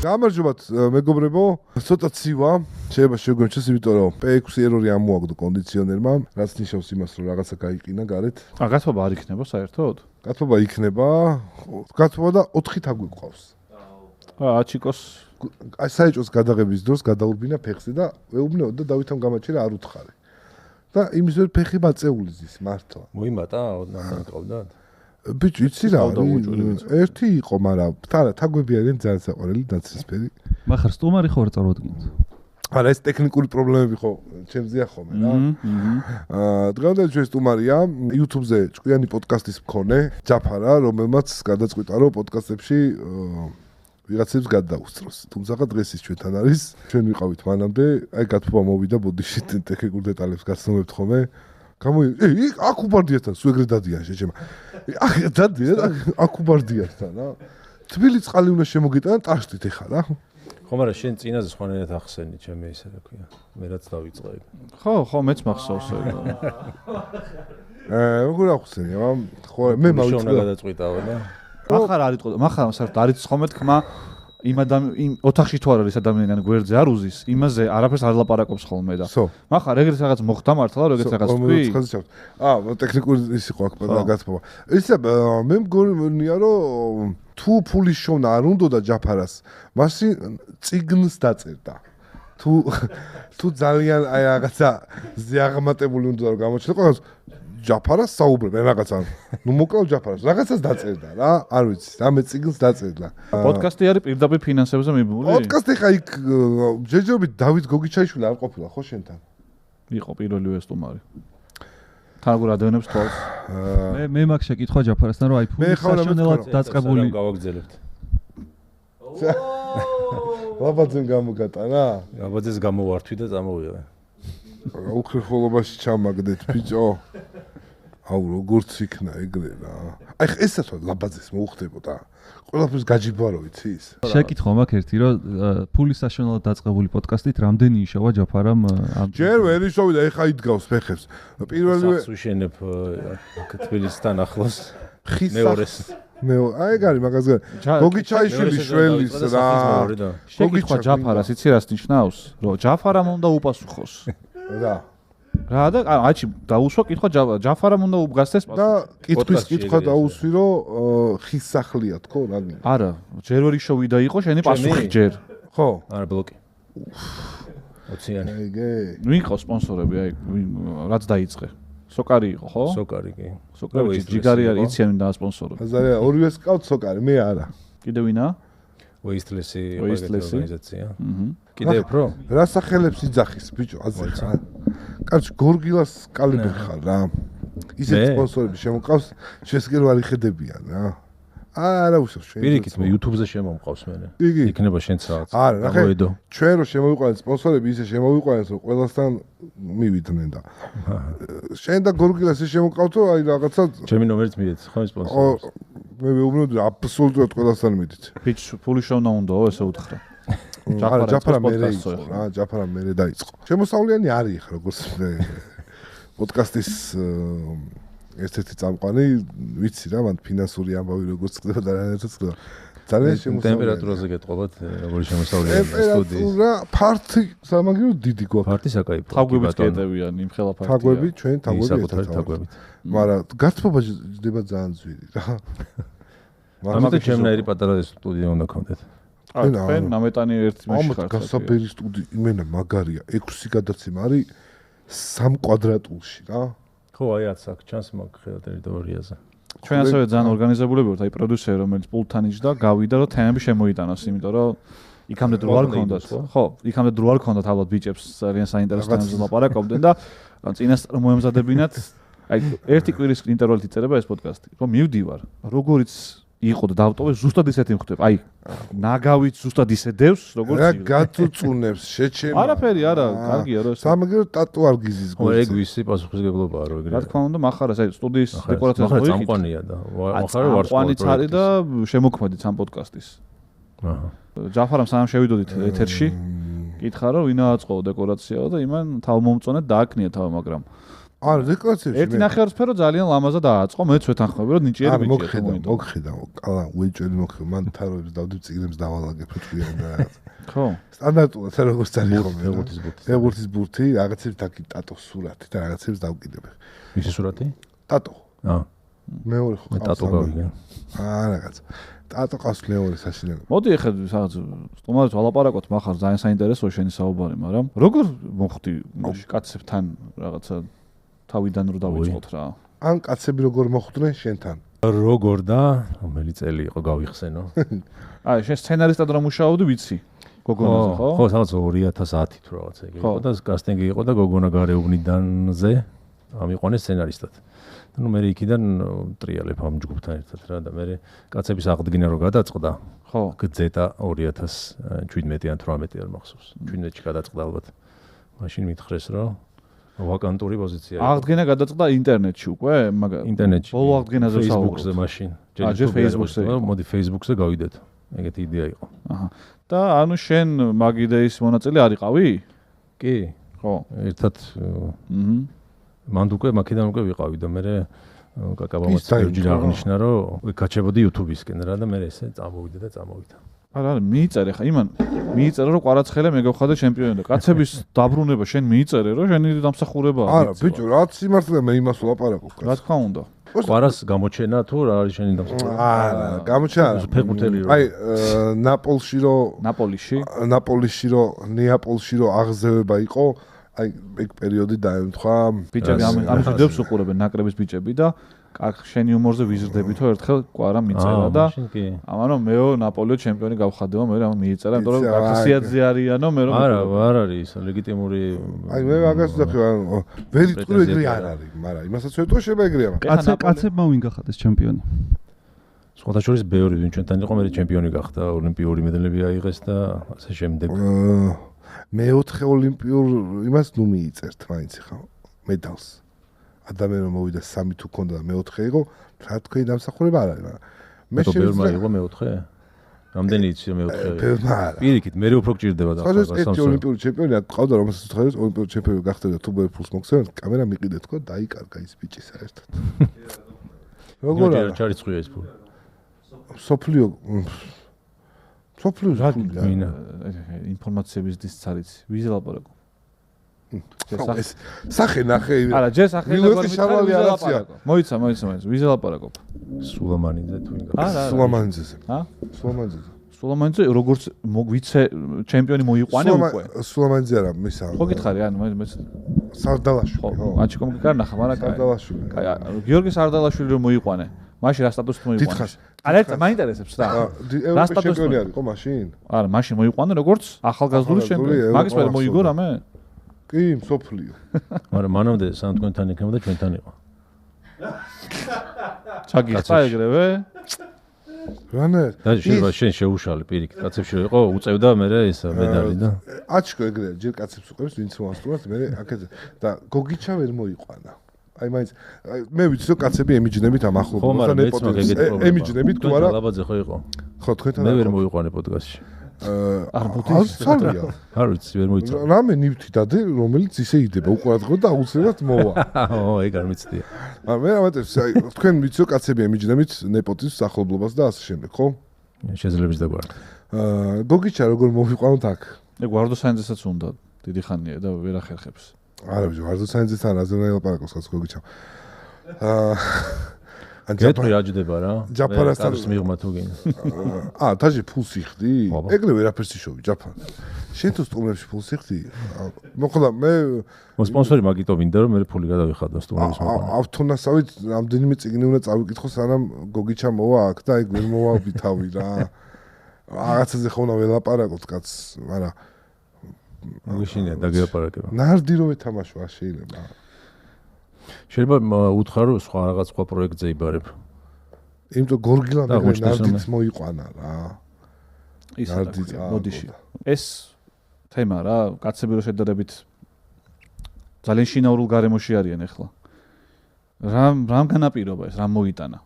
გამარჯობათ მეგობრებო, ცოტა ცივა, შეიძლება შეგვემჩნდეს, იმიტომ რომ P6 ერორი ამოაგდო კონდიციონერმა, რაც ნიშნავს იმას, რომ რაღაცა გაიყინა გარეთ. გათბობა არ იქნება საერთოდ? გათბობა იქნება, გათბობა და 4 თაგვი გვყავს. აჩიკოს აი საეჭვოს გადაღების დროს გადაურბინა ფეხზე და ეუბნეოდ და დავითამ გამაჩერა არ უთხარი. და იმის ვერ ფეხი ბაწეული ზის მართლა. მოიმატა, ნამდვილად ყავდათ? ბიჭი, იცი რა, ერთი იყო, მაგრამ თაგვები არიან ძალიან საყვარელი დაცისფერი. მაგრამ სტუმარი ხო არ წარვადგინოთ? არა, ეს ტექნიკური პრობლემები ხო ჩემზეა ხოლმე რა. დღევანდელი ჩვენი სტუმარია YouTube-ზე ჭკვიანი პოდკასტის მქონე ჯაფარა, რომელმაც გადაწყვიტა, რომ პოდკასტებში ვიღაცებს გადაუსწროს. თუმცა დღეს ის ჩვენთან არის. ჩვენ ვიყავით მანამდე, აი გათბობა მოვიდა ბოდიში ტექნიკურ დეტალებს გაცნობებთ ხოლმე. აქ უბარდიასთან სულ ეგრე დადიან შეჩემა. აქ დადიან აქ უბარდიასთან რა. თბილი წყალი უნდა შემოგიტანა ტაშტით ეხა რა. ხო, მაგრამ შენ წინაზე სხვანაირად ახსენი, ჩემი ისე რა ქვია. მე რაც დავიწყე. ხო, მეც მახსოვს ეგ. როგორ ახსენე, ხო მე მოვიწყე გადაწყვიტავ და ახლა არ იტყო, მაგრამ საერთოდ არ იცის ხომ თქმა იმ ოთახში თუ არ არის ადამიანი გვერდზე არ უზის, იმაზე არაფერს არ ლაპარაკობს ხოლმე და. მაგრამ ეგრეთ რაღაც მოხდა მართლა, რომ ეგეთ რაღაც თქვი. ტექნიკური ის იყო აქ გათბობა. ისა მე მგონია რომ თუ ფულის შოვნა არ უნდა და ჯაფარას, მაშინ წიგნს დაწერდა. თუ ძალიან აი რაღაცა ზეაღმატებული უნდა რომ გამოჩნდეს, ჯაფარას საუბრებ რაღაცა. ნუ მოკლავ ჯაფარას, რაღაცას დაწერდა რა, არ ვიცი, რამე წიგნს დაწერდა. პოდკასტი არის პირდაპირ ფინანსებზე მიბმული? პოდკასტი ხა იქ ჯერჯერობით დავით გოგიჩაიშვილი არ ყოფილა ხო შენთან? იყო პირველივე სტუმარი. თან როგორ ადევნებს თვალს? მე მაქვს შეკითხვა ჯაფარასთან, რომ აი ფულის საშინელად დაწყებული გავაგზელებთ. ლაბაძემ გამოგატანა? ლაბაძეს გამოვართვი და წამოვიღე. უხერხულობაში ჩამაგდეთ ბიჭო. აუ როგორც იქნა ეგრე რა. აი ესაც ლაბაძეს მოუხდებოდა. ყველაფერს გაჯიბარო ვიცი ის. შეკითხვა მაქვს ერთი, რომ ფულის საშინელად დაწყებული პოდკასტით რამდენი იშოვა ჯაფარამ ამ ჯერ ვერ იშოვიდა, ეხა იდგავს ფეხებს. პირველივე სახს ვიშენებ თბილისთან ახლოს. მეორეს. აი ეგ არის მაგაზე. გოგიჩაიშვილი შველის რა. შეკითხვა ჯაფარას იცი რას ნიშნავს? რომ ჯაფარამ უნდა უპასუხოს. რა და აჩი დაუსვა კითხვა ჯაფარამ უნდა უგასცეს და კითხვის კითხვა დაუსვი რომ ხის სახლია თქო რა გინდა? არა, ჯერ ვერ იშოვიდა იყო შენი პასუხი ჯერ. ხო? არა ბლოკი. ოციანი. აიგე. ნუ იყო სპონსორები, აი რაც დაიწყე. სოკარი იყო, ხო? სოკარი კი. სოკარი ჯიგარი არის, იციან და სპონსორები. აზარია, ორივეს ყავთ სოკარი, მე არა. კიდე ვინა? Wasteless-ი ორგანიზაცია. კიდე უფრო? რა სახელებს იძახის ბიჭო, აზრი ხარ? კარჩ გორგილას კალიბრი ხარ რა. ისეთი სპონსორები შემოყავს, შესკერ არ იხედებიან რა. არა უშავს შენ. პირიქით მე YouTube-ზე შემომყავს მე. იქნება შენც რაღაც. არა, ნახე. ჩვენ რო შემოვიყვანეთ სპონსორები, ისე შემოვიყვანეთ, რომ ყველასთან მივიდნენ და. შენ და გორგილას ისე შემოყავთ, რომ აი რაღაცა ჩემი ნომერიც მიდეთ, ხო სპონსორს. მე ვეუბნები აბსოლუტურად ყველასთან მიდით. ბიჭ, ფული შოვნა უნდაო, ესე უთხრა. ჯაფარა მერე იყო რა, ჯაფარა მერე დაიწყო. შემოსავლიანი არის ხა როგორც პოდკასტის ერთ-ერთი წამყვანი, ვიცი რა, მან ფინანსური ამბავი როგორც ხდება და რაღაცა ხდება. ძალიან შემოსავლიანი. ტემპერატურაზე გეტყობათ, როგორი შემოსავლიანი სტუდიის. ტემპერატურა ფართი, სამაგერო დიდი გვაქვს. ფართი საკაიფო. თაგვებით კეტევიან, იმ ხელა ფართია. თაგვები, ჩვენ თაგვები თაგვებით. მაგრამ გათბობა ჯდება ძალიან ძვირი რა. ამიტომ ჩემნაირი პატარა სტუდია უნდა გქონდეთ. თქვენ ნამეტანი ერთი მაშინ ხართ. გასაბერი სტუდია, იმენა მაგარია, 6 გადაცემა არის 3 კვადრატულში რა. ხო, აი რაც აქ ჩანს მაგ ხელა ტერიტორიაზე. ჩვენ ასევე ძალიან ორგანიზებულები ვართ, აი პროდიუსერი რომელიც პულტთან იჯდა, გავიდა რომ თემები შემოიტანოს, იმიტომ რომ იქამდე დრო არ გქონდათ. ხო, იქამდე დრო არ გქონდათ ალბათ ბიჭებს ძალიან საინტერესო თემებზე ლაპარაკობდნენ და წინასწარ მოემზადებინათ. აი ერთი კვირის ინტერვალით იწერება ეს პოდკასტი. რომ მივდივარ, როგორიც იყო და დავტოვე ზუსტად ისეთი მხდება. აი ნაგავით ზუსტად ისე დევს, როგორც რა გაწუწუნებს შეჩემა. არაფერი არა, კარგია რა. სამაგერო ტატუ არ გიზის გულს. ეგ ვისი პასუხისგებლობაა რო ეგრე. რა თქმა უნდა, מחარას აი სტუდიის დეკორაციას მოიხით. წამყვანია და מחარე ვარსკვლავი არის და შემოქმედით ამ პოდკასტის. აჰა. ჯაფარამ სანამ შევიდოდით ეთერში, კითხა რომ ვინა აწყო დეკორაციაო და იმან თავმომწონეთ დააკნია თავ, მაგრამ არა, დეკლარაციებში. ერთი ნახევარსფერო ძალიან ლამაზად დააწყო, მეც ვეთანხმები, რომ ნიჭიერი ბიჭია. მოგხედა, კალა უეჭველი მოგხედა, მან თაროებს დავდივ წიგნებს დავალაგებ თქვენ და რაღაც. ხო. სტანდარტულად როგორც წარიღო ფეხბურთის ბურთი, რაღაცებს დაკი ტატოს სურათი და რაღაცებს დავკიდებ. მისი სურათი? ტატო. მეორე ხო. ტატო გავიგე. რაღაც. ტატო ყავს მეორე საშინელება. მოდი ახლა რაღაც სტუმარებს ვალაპარაკოთ, מחר ძალიან საინტერესოა შენი საუბარი, მაგრამ როგორ მოხდი კაცებთან რაღაცა თავიდან რო დავიწყოთ რა? ან კაცები როგორ მოხვდნენ შენთან? როგორ და რომელი წელი იყო გავიხსენო? აი, შენ სცენარისტად რომ მუშაობდი, ვიცი. გოგონაზე, ხო? ხო, სადაც 2010 თუ რაღაცა იგი იყო და კასტინგი იყო და გოგონა გარეუბნიდანზე ამიყვანეს სცენარისტად. ну მე იქიდან ტრიალებ ამ ჯგუფთან ერთად რა და მე კაცების აღდგენა რო გადაწყდა ხო გზეტა 2017 ან 18 არ მახსოვს 17-ში გადაწყდა ალბათ მაშინ მითხრეს რომ ვაკანტური პოზიცია აღდგენა გადაწყდა ინტერნეტში უკვე მაგრამ ინტერნეტში ბოლო აღდგენაზე Facebook-ზე მაშინ ჯერ Facebook-ზე მოდი Facebook-ზე გავიდეთ ეგეთი იდეა იყო აჰა და ანუ შენ მაგ იდეის მონაწილე არ იყავი კი ხო ერთად მანდ უკვე მაქედან უკვე ვიყავი და მე კაკაბამაც ჯერ აღნიშნა რომ ვიკაჩებოდი YouTube-ისკენ რა და მე ესე წამოვიდა და წამოვიდა. არა მიიწერე ხა იმან მიიწერე რომ კვარაცხელე მე გავხადე ჩემპიონი და კაცების დაბრუნება შენ მიიწერე რომ შენი დამსახურებაა. არა ბიჭო რა სიმართლე მე იმას ვლაპარაკობ. რა თქმა უნდა. კვარას გამოჩენა თუ რა არის შენი დამსახურება? არა გამოჩენა ფეხბურთელი რო. აი ნაპოლიში რო ნეაპოლში რო აღზევება იყო აი ეგ პერიოდი დაემთხვა ბიჭები ამის ვიდეოს უყურებენ ნაკრების ბიჭები და შენი უმორზე ვიზრდებითო ერთხელ კვარა მიწერა და ამანო მეო ნაპოლიო ჩემპიონი გავხადეო მე ამ მიიწერა იმიტომ რომ გაქასიაძე არიანო მე რომ არა არ არის ლეგიტიმური აი მე მაგას ვთქვი ვერ იტყვი ეგრე არ არის მაგრამ იმასაც ვეტყვი შეიძლება ეგრე არა კაცებმა ვინ გახადეს ჩემპიონი სხვათა შორის ბევრი ვინ ჩვენთან იყო მე ჩემპიონი გახდა ოლიმპიური მედლები აიღეს და ასე შემდეგ მეოთხე ოლიმპიურ იმას ნუ მიიწერთ მაინც ხა მედალს ადამიანი მოვიდა 3 თუ ქონდა და მეოთხე იყო რა თქვი დამსახურება არ არის მაგრამ მე შევიდა იყო მეოთხე რამდენი იცი მეოთხე პირიქით მე უფრო გჭირდება და ხა ეს ოლიმპიური ჩემპიონი ყავდა რომელსაც ხარეს ოლიმპიური ჩემპიონი გახდა და თუ ფულს მოგცემენ კამერა მიყიდე თქო დაიკარგა ის ბიჭი საერთოდ როგორ არა ჩარიცხვია ეს ფული სოფლიო სოფლიო მინა ინფორმაციების დისცარიცი ვიზე ლაპარაკო სახე ნახე არა ჯერ სახე მოიცა ვიზე ლაპარაკო სულამანიძე თუ ინგა სულამანიძე როგორც ვიცე ჩემპიონი მოიყვანე უკვე სულამანიძე არა მისა ხო გითხარი ანუ მე სარდალაშვილი ხო აჩიკომ გიკარნახა მაგრამ სარდალაშვილი გიორგი სარდალაშვილი რომ მოიყვანე მაშინ რა სტატუსით მოიყვანე არა მაინტერესებს რა ევროპის ჩემპიონი არის ხო მაშინ არა მაშინ მოიყვანე როგორც ახალგაზრდული ჩემპიონი მაგის მე მოიგო რამე კი სოფლიო მაგრამ მანამდე სამ თქვენთან იქნება და ჩვენთან იყო ჩაგიხსა ეგრევე რანე და შენ შეუშალე პირიქით კაცებში იყო უწევდა მე ეს მედალი და აჩქო ეგრეა ჯერ კაცებს უყევს ვინც მოასწროს მე აქეთ და გოგიჩა ვერ მოიყვანა აი მაინც მე ვიცი რომ კაცები ემიჯნებით ამ ახლობლებს და ნეპოტიზმს ემიჯნებით თუ არა ლაბაძე ხო იყო ხო თქვენთან მე ვერ მოიყვანე პოდკასტში არ მოდის არ ვიცი ვერ მოიცა რამე ნივთი დადე რომელიც ისე იდება უყურადღო და აუცილებლად მოვა ო ეგ არ მიცდია მე ამათებს აი თქვენ ვიცი რომ კაცები ემიჯნებით ნეპოტიზმს ახლობლობას და ასე შემდეგ ხო შეძლებს და გვარ გოგიჩა როგორ მოვიყვანოთ აქ ეგ ვარდო საინძესაც უნდა დიდი ხანია და ვერ ახერხებს არა ბიჭო ვარდო საინძესთან რაზე უნდა ელაპარაკოს ხაც გოგიჩა გეტყვი აჯდება რა ჯაფარასთან მიღმა თუ გინდა თაჯი ფულს იხდი ეგრე ვერაფერს იშოვი ჯაფარ შენ თუ სტუმრებში ფულს იხდი მოხდა მე სპონსორი მაგიტო მინდა რომ მე ფული გადავიხადო სტუმრების მოგონა ავთონასავით რამდენიმე წიგნი უნდა წავიკითხო სანამ გოგიჩა მოვა აქ და ეგ ვერ მოვავდი თავი რა რაღაცაზე ხო უნდა ველაპარაკოთ კაც მაგრამ მაშინია დაგეაპარაკება ნარდი რო ეთამაშო არ შეიძლება შეიძლება უთხრა რომ სხვა რაღაც სხვა პროექტზე იბარებ. იმიტომ გორგილამ ნარდიც მოიყვანა რა. ისა მოდიში. ეს თემა რა, კაცები რო შედარებით ძალიან შინაურულ გარემოში არიან ახლა. რამ განაპირობა ეს, რამ მოიტანა?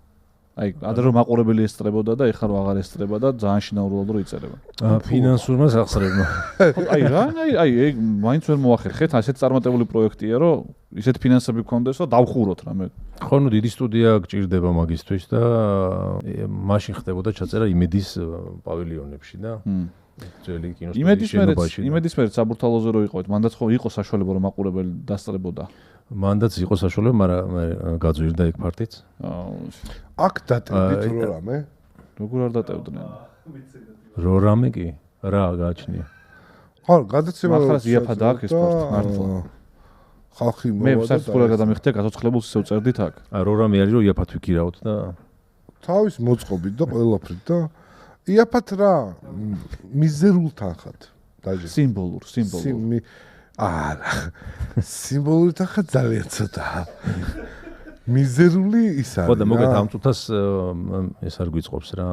აი, ადრე რომ მაყურებელი ესწრებოდა და ეხლა რომ აღარ ესწრება და ძალიან შინაურულად რო იწერება. ფინანსურმა სახსრებმა. აი რა, აი, მაინც ვერ მოახერხეთ, ასეთ წარმატებული პროექტია, რომ ისეთ ფინანსები გქონდეს და დავხუროთ რამე. ხო, ნუ დიდი სტუდია გჭირდება მაგისთვის და მაშინ ხდებოდა ჩაწერა იმედის პავილიონებში და ძველი კინოსტუდიის შენობაში. იმედის მერე საბურთალოზე რო იყავით, მანდაც ხო იყო საშუალება რომ მაყურებელი დასწრებოდა. მანდაც იყო საშუალება, მაგრამ გაძვირდა ეგ ფარტიც. აქ დატევდით რო რამე? როგორ არ დატევდნენ? რო რამე კი? რა გააჩნია? ხო, გადაცემა ახლა იაფად აქ ეს ფარტი მართლა. ხალხი მე საფრთხილად გადამიხდე გაცოცხლებულს ისევ წერდით აქ. რო რამე არის რომ იაფად ვიქირავთ და თავის მოწყობით და ყველაფრით და იაფად რა მიზერულთან ხარ დაჟე სიმბოლურ არა სიმბოლურთან ხარ ძალიან ცოტა მიზერული ის არის ხო და მოგეთ ამ წუთას ეს არ გვიწყობს რა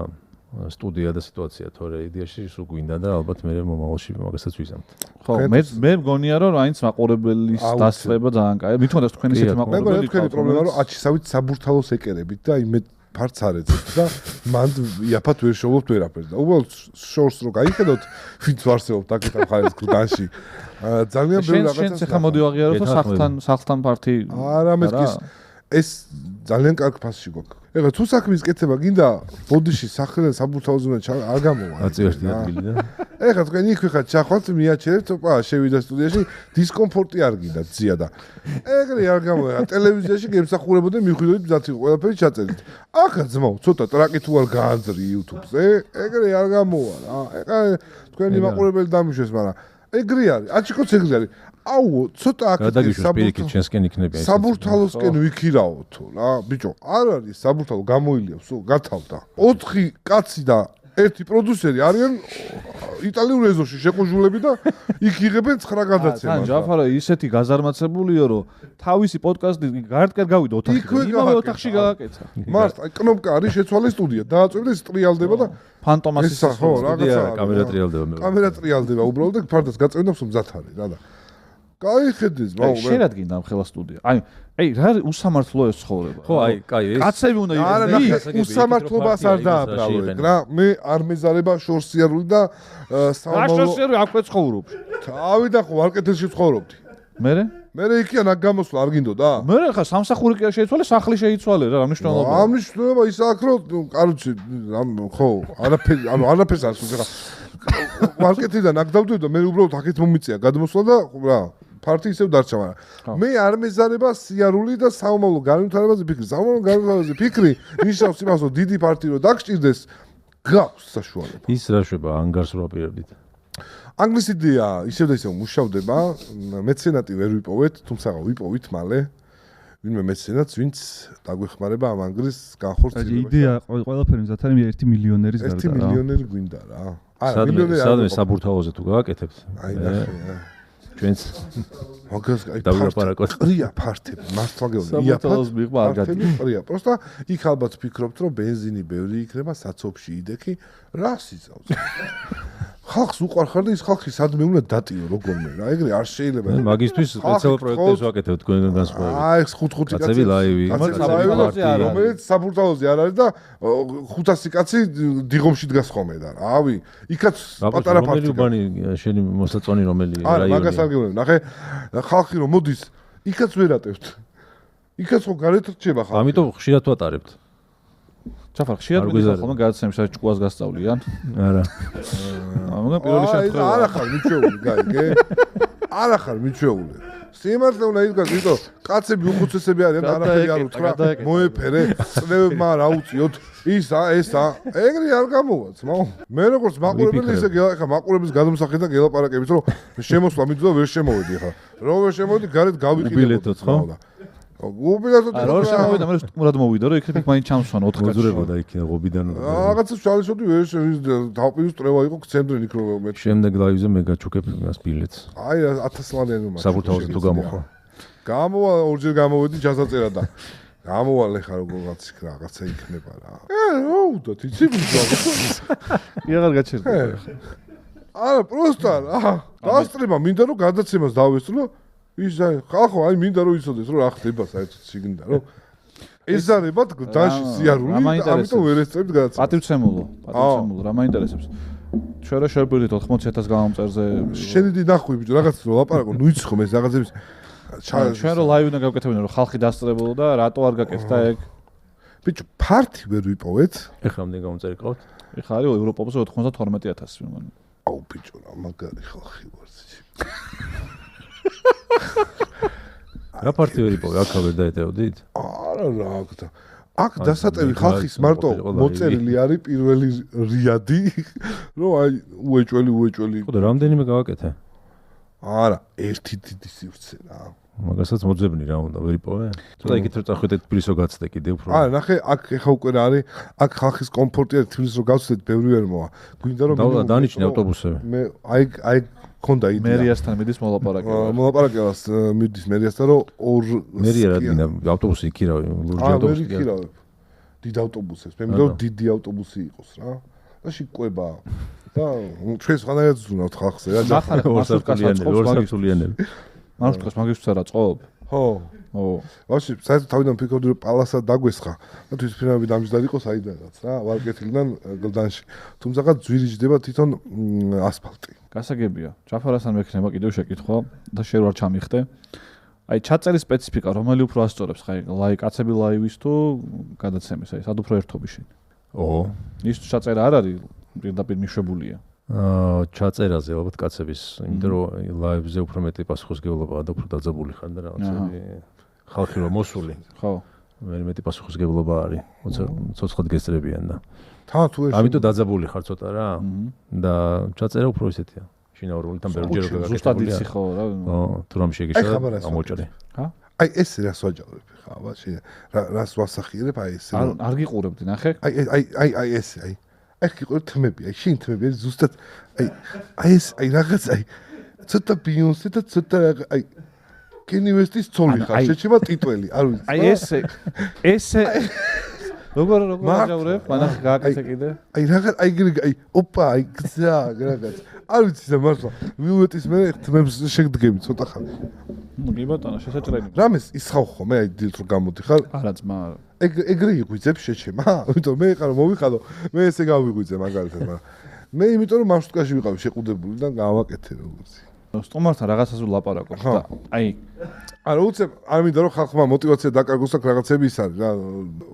სტუდია და სიტუაცია თორე იდეაში სულ გვინდა და ალბათ მე მომავალში მაგასაც ვიზამთ. ხო, მე მგონია რომ აინც მაყურებელის დასწრება ძალიან კაია. მithondas თქვენი ისეთი მაყურებელი. მე თქვენი პრობლემა რომ აჩისავით საბურთალოს ეკერებით და იმედ ფარც არ ეძებთ და მან იაფად ვერ შოვობთ ვერაფერს და უბრალოდ შორს რო გაიხედოთ ვინც ვარსებობთ აქეთ ამ ხარის გუდანში ძალიან ბევრი რაღაცა შენ ხა მოდი ვაღიაროთ სახლთან ფარტი არა მეთქის ეს ძალიან კარგ ფასში გვაქვს. ეხლა თუ საქმის კეთება გინდა ბოდიში სახლიდან საბურთალოზე არ გამოვა. აწევდი ადგილი და ეხლა თქვენ იქ ხართ ჩახვალთ მიაჩერებთ ოპა შევიდა სტუდიაში დისკომფორტი არ გინდა ძია და ეგრე არ გამოვა ტელევიზიაში გემსახურებოდე მიხვიდებით მზად იყო ყველაფერი ჩაწერით. ახლა ძმაო ცოტა ტრაკი თუ არ გაანძრი YouTube-ზე ეგრე არ გამოვა რა. ეხლა თქვენი მაყურებელი დამიშვეს მაგრამ ეგრე არის აჩიკოც ეგრე არის. აუ ცოტა აქ საბურთალოსკენ ვიქირაოთო რა ბიჭო არ არის საბურთალო გამოილიავს გათავდა 4 კაცი და 1 პროდიუსერი არიან იტალიურ ეზოში შეყუჟულები და იქ იღებენ 9 გადაცემას. თან ჯაფარა ისეთი გაზარმაცებულიო რომ თავისი პოდკასტი გარდკერ გავიდა ოთახში. იმავე ოთახში გააკეთა. მარტ აი კნოპკა არის შეცვალე სტუდია დააწევდა ეს ტრიალდება და ფანტომასის სტუდია კამერა ტრიალდება მე. კამერა ტრიალდება უბრალოდ და ფარდას გაწევდა მზად არის რა და გაიხედეს ბაუ მე შერადგინდა ამ ხელა სტუდია. აი რა უსამართლოა ეს ცხოვრება. ხო აი კაი ეს კაცები უნდა არა უსამართლობას არ დააბრალო ეგ რა მე არ მეზარება შორსიარული და სამომავლო შორსიარული აქვე ცხოვრობ. თავიდან ხო მარკეტინგში ცხოვრობდი. მე იქიან აქ გამოსვლა არ გინდოდა? მე ხა სამსახური კი არ შეიცვალე, სახლი შეიცვალე რა მნიშვნელობა. ამ მნიშვნელობა ის აქ რომ კაროჩი ხო არაფერი არაფერს არ სულ ხა მარკეტინგიდან აქ დავდივდა მე უბრალოდ აქეთ მომიწია გადმოსვლა და რა ფარტი ისევ დარჩა მაგრამ მე არ მეზარება სიარული და საომავლო განვითარებაზე ფიქრი. საომავლო განვითარებაზე ფიქრი ნიშნავს იმას რომ დიდი პარტი რო დაგჭირდეს გაქვს საშუალება. ის რა შვება ანგარს რო აპირებდით. ანგლის იდეა ისევ და ისევ მუშავდება. მეცენატი ვერ ვიპოვეთ, თუმცა ვიპოვით მალე. ვინმე მეცენატს ვინც დაგვეხმარება ამ ანგლის განხორციელებაში. იდეა ყველაფერი მზად არის 1 მილიონერის გარდა. 1 მილიონერი გვინდა რა. არა მილიონერი სადმე საბურთალოზე თუ გააკეთებთ. აი ნახე. ჩვენც მაგას აი დავილაპარაკოთ. ყრია ფართები, მართლა გეუბნები. საბურთალოს მიღმა არ გადის. ყრია, პროსტა იქ ალბათ ფიქრობთ რომ ბენზინი ბევრი იქნება, საცობში იდექი, რას იწავს? ხალხს უყარხარ და ის ხალხი სადმე უნდა დატიო როგორმე რა ეგრე არ შეიძლება მაგისთვის სპეციალურ პროექტებს ვაკეთებ თქვენგან განსხვავებით აი ეს 5 კაცები ლაივი რომელიც საბურთალოზე არ არის და 500 კაცი დიღომში დგას ხოლმე და რავი იქაც პატარა ფაქტია რომელი უბანი შენი მოსაწონი რომელი რაიონი არა მაგას არ გეუბნები ნახე ხალხი რომ მოდის იქაც ვერ ატევთ იქაც ხო გარეთ რჩება ხალხი ამიტომ ხშირად ვატარებთ ჩაფარ ხშირად მიდის ხოლმე გადაცემის ჭკუას გასწავლიან არა უნდა პირველი შემთხვევა არა ხარ მიჩვეული გაიგე არა ხარ მიჩვეული სიმართლე უნდა იდგას იმიტომ კაცები უხუცესები არიან არაფერი არ უთხრა მოეფერე წნევმა რა უწიოთ ისა ესა ეგრე არ გამოვა ძმაო მე როგორც მაყურებელი ისე ხა მაყურების გადამსახეთ და გელაპარაკებით რომ შემოსვლა მიდოდა ვერ შემოვედი ხა რომ ვერ შემოვედი გარეთ გავიყიდებოდი ხო უბილეთოთ არა შემოვიდა მე სტუმრად მოვიდა რომ იქნებ მაინც ჩამსვან 4 კაცი მოძრებოდა იქ უბიდან რაღაცა ჩალისოდი ვერ დავპირის ტრევა იყო ცენტრენ იქ რომ მე შემდეგ ლაივზე მე გაჩუქებ იმას ბილეთს აი 1000 ლარიანი უმართო საბურთალოზე თუ გამოხვა გამოვა ორჯერ გამოვედი ჩასაწერა და გამოვალე ხარ როგორღაც რაღაცა იქნება რა უდა თიცი ბიძა კი აღარ გაჩერდება არა პროსტა რა დასწრება მინდა რომ გადაცემას დავესწრო ის ხალხო აი მინდა რომ იცოდეს რომ რა ხდება საერთოდ სიგნდა რომ ეზარებად გდანში სიარული, ამიტომ ვერ ესწრებთ გადაცემას. პატივცემულო, რა მაინტერესებს? ჩვენ რა შევბირდით 80,000 გამომწერზე. შენიდი ნახვი ბიჭო, რაღაც რო ლაპარაკო, ნუ იცი ხომ ეს რაღაცების ჩვენ რო ლაივი უნდა გავკეთებინო, რომ ხალხი დასწრებულო და რატო არ გაკეთდა ეგ? ბიჭო, ფართი ვერ ვიპოვეთ. ეხლა რამდენი გამომწერი ყავთ? ეხლა არის ევროპაზე 92,000 მეგონი. აუ ბიჭო, რა მაგარი ხალხი ვარ ძი. რა ფართი ვერ იპოვე, აქ ვერ დაეტევდით? არა რა აქ აქ დასატევი ხალხის მარტო მოწერილი არის პირველი რიადი, რომ აი უეჭველი. ხო და რამდენიმე გავაკეთე? არა, ერთი დიდი სივრცე რა. მაგასაც მოძებნი რა უნდა ვერ იპოვე? ცოტა იქით რო წახვიდეთ თბილისს რო გაცდე კიდე უფრო. არა, ნახე, აქ ეხა უკვე რა არის, აქ ხალხის კომფორტი არის, თბილისს რო გავცდეთ, ბევრი ვერ მოვა. გვინდა რომ დანიშნე ავტობუსები. მე აი ქონდა იდეა. მერიასთან მიდის მოლაპარაკება. მოლაპარაკებას მიდის მერიასთან, რომ მერია რა დინა, ავტობუსი იქირავე, ლურჯი ავტობუსი. დიდ ავტობუსებს, მე მინდა დიდი ავტობუსი იყოს რა. და შიკვება. და ჩვენ სხვანაირად ზუნავთ ხალხზე რა. ნახარეთ, ორსართულიანები. მარშრუტკას მაგისთვის არა წოვ. ხო. ვაში, საერთოდ თავიდან ფიქრობდი რომ პალასა დაგვესხა. და თვის ფინალები დამჯდარი იყოს აიდანაც რა, ვარკეთილიდან გლდანში. თუმცა ძვირი ჯდება თვითონ ასფალტი. გასაგებია. ჯაფარასთან მექნება კიდევ შეკითხვა და შენ ვარ ჩამიხდე. აი ჩაწერის სპეციფიკა რომელი უფრო ასწორებს ხაი კაცები ლაივის თუ გადაცემის აი სად უფრო ერთობი შენ? ის ჩაწერა არ არის პირდაპირ მიშვებულია. ჩაწერაზე ალბათ კაცების, იმიტომ რომ ლაივზე უფრო მეტი პასუხისმგებლობაა და უფრო დაძაბული ხარ და რაღაცები ხალხი რომ მოსული. ხო. მეტი პასუხისმგებლობა არის. ცოცხლად გესწრებიან და. თან თუ ეს ამიტომ დაძაბული ხარ ცოტა რა და ჩაწერა უფრო ისეთია. შინაურული თან ბევრჯერ გაგაკეთებულია. ზუსტად იცი ხო რა. თუ რამ შეგიშა ამოჭრე. ჰა? აი ეს რას ვაჯავებ ხა, ვაში რას ვასახიერებ აი ეს. არ გიყურებდი, ნახე? აი ეს აი. აი გიყურებ თმები, აი შენ თმები არის ზუსტად აი ეს აი რაღაც აი ცოტა ბიონსე და ცოტა აი კენივესტის ცოლი ხარ, შეჩება ტიტველი, არ ვიცი. აი ესე როგორ ვაჯავრებ, მანახ გააკეთე კიდე. აი რაღაც აი ოპა აი გზა რაღაც. არ ვიცი და მართლა ვიუეტის მე თმებს შეგდგები ცოტა ხანი. კი ბატონო, შესაჭრელი. რამეს ისხავ ხოლმე აი დილით რო გამოდიხარ? არა ძმა. ეგრე იღვიძებ შეჩემა? იმიტომ მე ხარ მომიხადო, მე ესე გავიღვიძე მაგალითად, მაგრამ მე იმიტომ რომ მარშრუტკაში ვიყავი შეყუდებული და გავაკეთე როგორც. სტუმართან რაღაცას ვლაპარაკობ და აი არა უცებ არ მინდა რომ ხალხმა мотиваცია დაკარგოს და რაღაცები ის არის რა.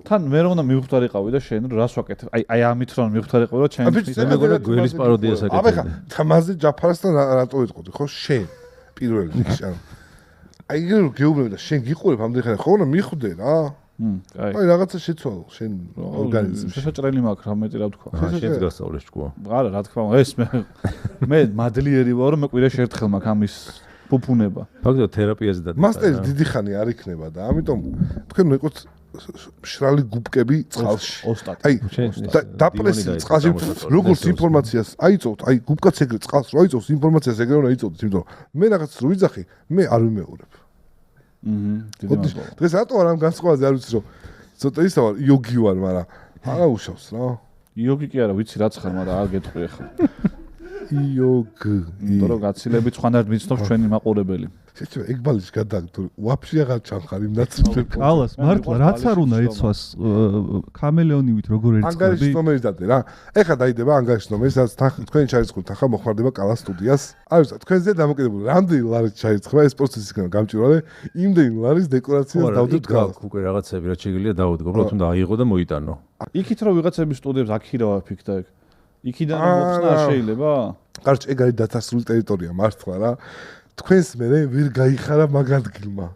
თან მე რომ უნდა მივხვდარიყავი და შენ რას ვაკეთებ? აი ამით რომ მივხვდარიყავი რომ ჩემს მე მეგონა გველის პაროდიას აკეთებ. აბა ხა თამაზე ჯაფარასთან რატო ვიტყოდი ხო შენ პირველ რიგში ანუ აი რომ გეუბნები და შენ გიყურებ ამდენ ხანი ხო უნდა მიხვდე რა. აი რაღაცა შეცვალო შენ ორგანიზმში. შესაჭრელი მაქვს რა მეტი რა ვთქვა. შენს გასწავლეს ჭკუა. არა რა თქმა უნდა ეს მე მადლიერი ვარ რომ მე კვირაში ერთხელ მაქვს ამის ფუფუნება. ფაქტობრივად თერაპიაზე და მასტერი დიდი ხანი არ იქნება და ამიტომ თქვენ მეყოთ მშრალი გუბკები წყალში. აი დაპრესი წყალში როგორც ინფორმაციას აიწოვთ, აი გუბკაც ეგრე წყალს რო აიწოვს ინფორმაციას ეგრე უნდა აიწოვოთ, იმიტომ მე რაღაც რო ვიძახი, მე არ ვიმეორებ. დღეს რატო არ ამ განსხვავებაზე არ ვიცი რომ ცოტა ისა ვარ იოგი ვარ, მაგრამ არა უშავს რა. იოგი კი არა, ვიცი რაც ხარ, მაგრამ არ გეტყვი ახლა. იოგი. იმიტომ რომ გაცილებით სხვანაირად ვიცნობ ჩვენი მაყურებელი. შეჭრა ეგ ბალიში გადაგდო. ვაფშე აღარ ჩამხარ იმ ნაცვლად. ალას მართლა რაც არ უნდა იცვას კამელეონივით როგორ ერწყმები. ანგარიშის ნომერი დადე რა. ეხლა დაიდება ანგარიშის ნომერი, სადაც თქვენ ჩაირიცხოთ ახლა მოხმარდება კალა სტუდიას. არ ვიცი, თქვენზე დამოკიდებული რამდენი ლარი ჩაირიცხება ეს პროცესი გამჭირვალე, იმდენი ლარის დეკორაციას დავდოთ კალას. უკვე რაღაცები რაც შეგიძლია დავუდგო, რა თუნდა აიღო და მოიტანო. იქით რომ ვიღაცების სტუდიებს აქირა ვაფიქ და იქიდან მოხსნა შეიძლება? კარჩ ეგ არის დათასული ტერიტორია მართლა რა. თქვენს მერე ვერ გაიხარა მაგ ადგილმა.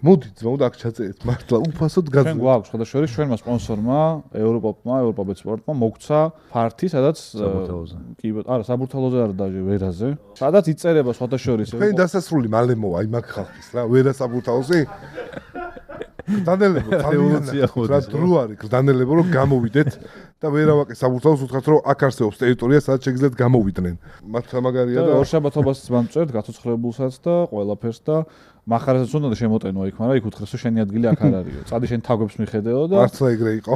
მოდი ძმა უნდა აქ ჩაწერეთ მართლა უფასოდ გაძლევთ. ჩვენ გვაქვს ხოდა შორის ჩვენმა სპონსორმა ევროპაბეთ სპორტმა მოგცა ფართი სადაც კი არა საბურთალოზე არა დაჟე ვერაზე სადაც იწერება სხვათა შორის თქვენი დასასრული მალე მოვა აი მაგ ხალხის რა ვერა საბურთალოზე დანელებო რა დრო არის დანელებო რომ გამოვიდეთ და ვერავაკე საბურთალოს უთხრათ რომ აქ არსებობს ტერიტორია სადაც შეგიძლიათ გამოვიდნენ მართლა მაგარია და ორშაბათობასაც მამწვევთ გაცოცხლებულსაც და ყველაფერს და მახარასაც უნდა შემოტენო იქ, მაგრამ იქ უთხრეს რომ შენი ადგილი აქ არ არისო. წადი შენ თაგვებს მიხედეო და მართლა ეგრე იყო.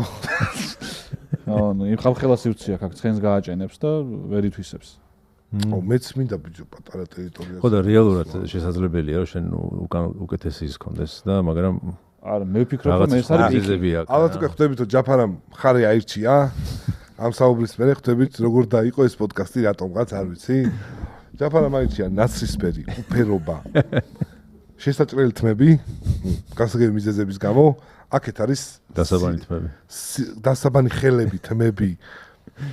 ანუ იმ ხალხელას ივცი აქ ცხენს გააჭენებს და ვერ ითვისებს. მეც მინდა ბიჭო პატარა ტერიტორიაზე. ხო და რეალურად შესაძლებელია რომ შენ უკან უკეთესი ის კონდეს და მაგრამ არა, მე ვფიქრობ, რომ ეს არის იზებია. ალბათ უკვე ხვდებით, რომ ჯაფარამ ხარი აირჩია. ამ საუბრის მერე ხვდებით, როგორ დაიყო ეს პოდკასტი, რატომღაც არ ვიცი. ჯაფარამ აირჩია ნაცრისფერი უფერობა. შესაჭრელი თმები, გასაგები მიზეზების გამო, აქეთ არის დასაბანი თმები. დასაბანი ხელები, თმები.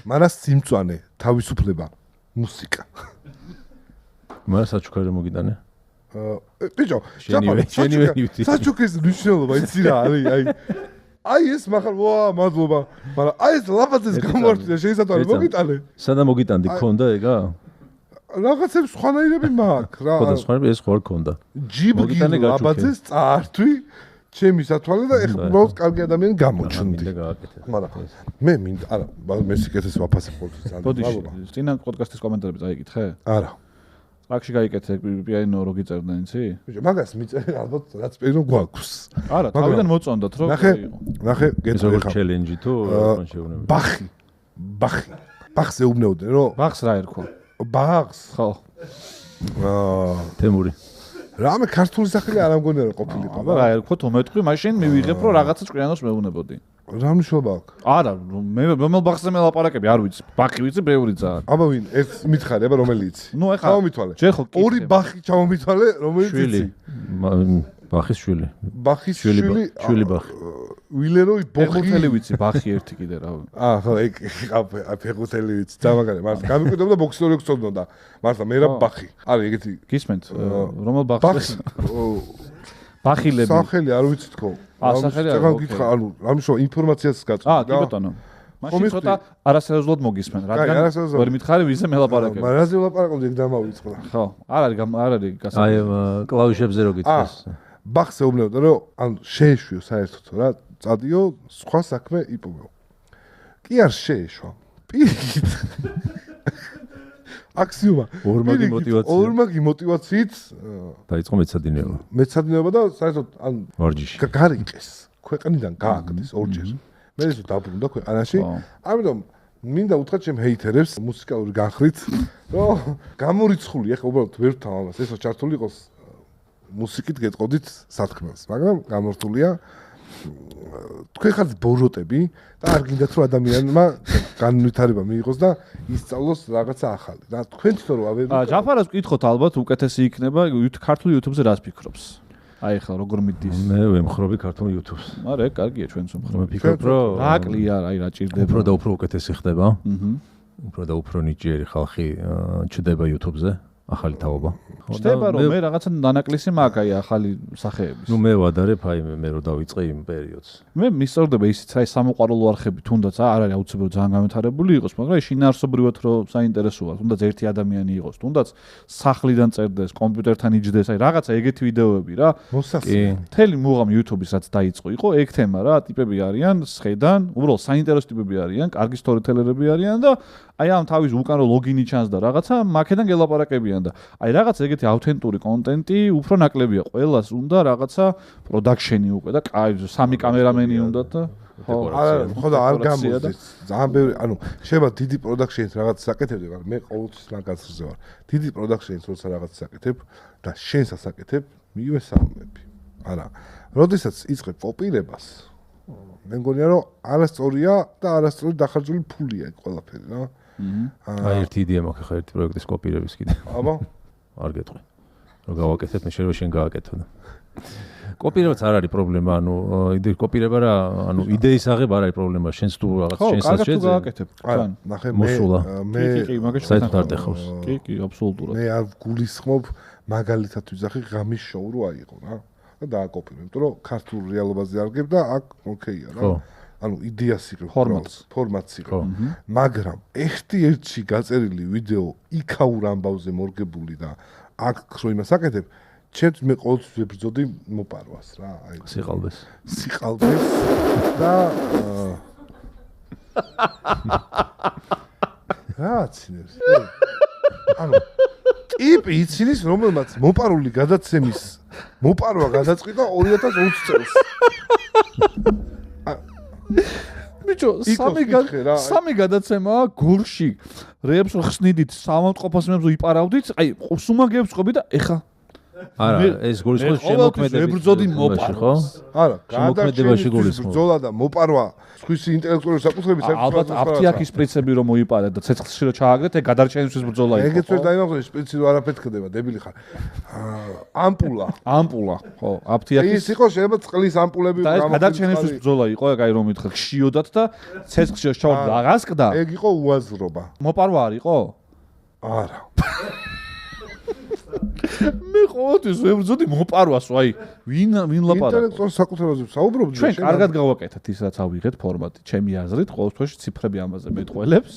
მანას სიმწვანე, თავისუფლება, მუსიკა. მას საჩუქარი მოგიტანე? ბიჭო, საჩუქრის მნიშვნელობა იცი რა არის, აი ეს მახარ, ვა, მადლობა. მაგრამ აი ეს ლაპაზის გამოვარჩინა შეიძლება მოგიტანე. სადა მოგიტანდი, ქონდა ეგა? რაღაცებს სხვანაირები მაქვს რა. ხოდა სხვანაირები ეს ხوار ქონდა. ჯიბგი ლაპაზის წართვი ჩემი სათვალე და ეხლა უბრალოდ კარგი ადამიანი გამოჩნდი. მაგრამ მე მინდა, არა, მე სიკეთეს ვაფასებ ყოველთვის ძალიან. ბოდიში, წინა პოდკასტის კომენტარები წაიკითხე? არა. აქში გაიკეთე პიანინო რო გიწერდნენ, იცი? ბიჭო, მაგას მიწერე ალბათ რაც პიანინო გვაქვს. არა, თავიდან მოწონდათ რომ ნახე, გეტყვი ხა. ჩელენჯი თუ როგორ შეუნები? ბახს ეუბნეოდნენ რომ ბახს რა ერქვა? ბახს? ხო. თემური. რამე ქართული სახელი არ ამგონია რომ ყოფილიყო. აბა რა ერქვა თუ მეტყვი, მაშინ მივიღებ რომ რაღაცა ჭკვიანოს მეუბნებოდი. რა მნიშვნელობა აქვს? არა, მე რომელ ბახზე მელაპარაკები არ ვიცი. ბახი ვიცი, ბევრი ძალიან. აბა ვინ? ერთ მითხარი, აბა რომელი იცი? ნუ ეხლა ჩამომითვალე. ჯერ ხო ორი ბახი ჩამომითვალე, რომელიც იცი? ბახის შვილი. ბახის შვილი ბახი. ვილეროი ბოხი. ფეხბურთელი ვიცი, ბახი ერთი კიდე რა. ხო, ეგ ფეხბურთელი ვიცი. ძამაგარი, მართლა გამიკვირდა ბოქსერი გწოდნოდა. მართლა მე რა ბახი. არის ეგეთი. გისმენთ, რომელ ბახზე? ბახილები. სახელი არ ვიცი თქო. სახელი არ ვიცი. გითხრა, ანუ რამიშო ინფორმაციას გაწვდა. კი ბატონო. მაშინ ცოტა არასერიოზულად მოგისმენ, რადგან ვერ მითხარი ვიზე მელაპარაკები. მაგრამ რაზე ვლაპარაკობდი, ეგ დამავიწყდა. ხო, არ არის გასაგები. აი, კლავიშებზე რო გითხრას. ბახს ეუბნებოდა, რომ ანუ შეეშვიო საერთოდ რა, წადიო, სხვა საქმე იპოვო. კი არ შეეშვა. პირიქით. აქსიომა. ორმაგი მოტივაციით დაიწყო მეცადინეობა. მეცადინეობა და საერთოდ ანუ ვარჯიში. გარიყეს. ქვეყნიდან გააკეთეს ორჯერ. მე ისე დაბრუნდა ქვეყანაში. ამიტომ მინდა უთხრათ ჩემ ჰეითერებს მუსიკალური განხრით, რომ გამორიცხული, ეხლა უბრალოდ ვერ ვთავ ამას, ესო ჩართული იყოს მუსიკით გეტყოდით სათქმელს, მაგრამ გამორთულია თქვენ ხართ ბოროტები და არ გინდათ რომ ადამიანმა განვითარება მიიღოს და ისწავლოს რაღაცა ახალი. და თქვენ თვითონ რო ავერეთ. ჯაფარას ვკითხოთ ალბათ უკეთესი იქნება ქართულ YouTube-ზე რას ფიქრობს? აი ხა როგორ მიდის? მე ვემხრობი ქართულ YouTube-ს. არა, კარგია ჩვენც ვემხრობ. მე ფიქრობ რომ რა აკლია, აი რა ჭირდება. უფრო და უფრო უკეთესი ხდება. უფრო და უფრო ნიჭიერი ხალხი ჩდება YouTube-ზე. ახალი თაობა. ხდება რომ მე რაღაცა დანაკლისი მაქვს აი ახალი სახეების. ნუ მე ვადარებ აი მე რო დავიწყე იმ პერიოდს. მე მისწორდება ისიც აი სამოყვარულო არხები თუნდაც არ არის აუცილებლად ძალიან განვითარებული იყოს, მაგრამ შინაარსობრივად რო საინტერესოა, თუნდაც ერთი ადამიანი იყოს, თუნდაც სახლიდან წერდეს, კომპიუტერთან იჯდეს, აი რაღაცა ეგეთი ვიდეოები რა. კი. მთელი მუღამი YouTube-ის რაც დაიწყო იყო ეგ თემა რა, ტიპები არიან სხედან, უბრალოდ საინტერესო ტიპები არიან, კარგი სტორითელერები არიან და აი ამ თავის უკან რო ლოგინი ჩანს და რაღაცა მაქედან გელაპარაკებიან და აი რაღაც ეგეთი ავთენტური კონტენტი უფრო ნაკლებია. ყველას უნდა რაღაცა პროდაქშენი უკვე და კაი სამი კამერამენი უნდა და ხო და არ გამოსდეს. ძალიან ბევრი, ანუ შეიძლება დიდი პროდაქშენს რაღაც საკეთებდი, მაგრამ მე ყოველთვის მაგაცრზე ვარ. დიდი პროდაქშენს როცა რაღაც საკეთებ და შენსაც საკეთებ, მიგივე საუბნები. არა. როდესაც იწყებ კოპირებას, მე მგონია რომ არასწორია და არასწორი დახარჯული ფულია ეგ ყველაფერი რა. აი ერთი იდეა მაქვს ხა ერთი პროექტის კოპირების კიდე. აბა არ გეტყვი. რომ გავაკეთებ, მე შეიძლება შენ გააკეთო და. კოპირებაც არ არის პრობლემა, ანუ კოპირება რა, ანუ იდეის აღება არ არის პრობლემა, შენს თუ რაღაც შენსაც შეძე. ხო, გააკეთებ. თან. ნახე მე კი, მაგაში საერთოდ არ დახავს. კი, აბსოლუტურად. მე არ გულისხმობ მაგალითად ვიზახი ღამის შოუ რო აიღო რა. და დააკოპირე, იმიტომ რომ ქართულ რეალობაზე არგებ და აქ ოკეია რა. ანუ იდეას იღებ, ფორმატს იღებ. მაგრამ ერთ-ერთში გაწერილი ვიდეო იქაურ ამბავზე მორგებული და აქ რო იმას აკეთებ, ჩემს მე ყოველთვის ვებრძოდი მოპარვას რა, აი სიყალბეს და რა ცინებს. ანუ ტიპი ცინის რომელმაც მოპარული გადაცემის მოპარვა გადაწყვიტა 2020 წელს. ბიჭო, სამი გადაცემაა გორში. რეებს ხსნიდით, სამავტყოფას მეებს ვიპარავდით, აი, სუმაგებს ყოფი და ეხა არა, ეს გულისხმობს შემოქმედებით. ებრძოდი მოპარვას. არა, შემოქმედებაში გულისხმობს. ბრძოლა და მოპარვა სხვისი ინტელექტუალური საკუთრების ალბათ აფთიაქის პრინციპი რომ მოიპარეთ და ცეცხლში რომ ჩააგდეთ, ეგ გადარჩენისთვის ბრძოლა იყო. ეგეც ვერ დაიმახსოვრე, სპეცი რო არაფერი ხდება, დებილი ხარ. ამპულა, ხო, აფთიაქის ის იყო შეიძლება წყლის ამპულები და ეს გადარჩენისთვის ბრძოლა იყო, ეგ აი რომ მითხარ, ხშიოდათ და ცეცხლში ჩავარდა რაღაც ყდა. ეგ იყო უაზრობა. მოპარვა არ იყო? არა. მე ყოველთვის ვებრძოდი მოპარვას, აი, ვინ ლაპარაკობს? ინტელექტუალურ საკუთრებაზე საუბრობდი. ჩვენ კარგად გავაკეთეთ ის რაც ავიღეთ ფორმატი, ჩემი აზრით, ყოველთვის ციფრები ამაზე მეტყველებს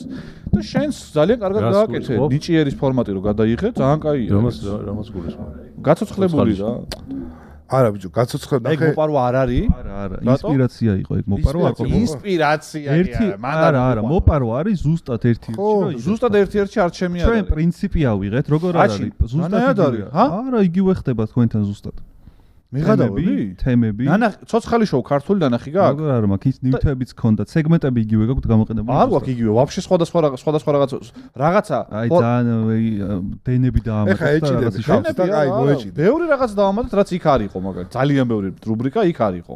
და შენს ძალიან კარგად გავაკეთე. ნიჭიერის ფორმატი რო გადაიღე, ძალიან კაია. რომას გულისხმობ? გაცოცხლებული რა. არა ბიჭო, გაცოცხლებ ეგ მოპარვა არ არის? არა, ინსპირაცია იყო ეგ მოპარვა არ ყოფილა. ინსპირაცია ერთი არა, მოპარვა არის ზუსტად ერთი ხო, ზუსტად ერთ-ერთი არჩემი არის. ჩვენ პრინციპი ავიღეთ, როგორ არის? ზუსტად არა, იგივე ხდება თქვენთან ზუსტად. მიღადავები? თემები. ცოცხალი შოუ ქართული დანახი გაქვს? როგორ არა, მაქვს ის ნივთებიც ქონდა, სეგმენტები იგივე გაქვთ გამოყენებული. არ გვაქვს იგივე, ვაფშე სხვადასხვა რაღაცა. აი ძალიან დენები დაამატეთ და ეჭიდები ხავს და აი მოეჭიდე. ბევრი რაღაც დავამატეთ, რაც იქ არ იყო, მაგალითად, ძალიან ბევრი რუბრიკა იქ არ იყო.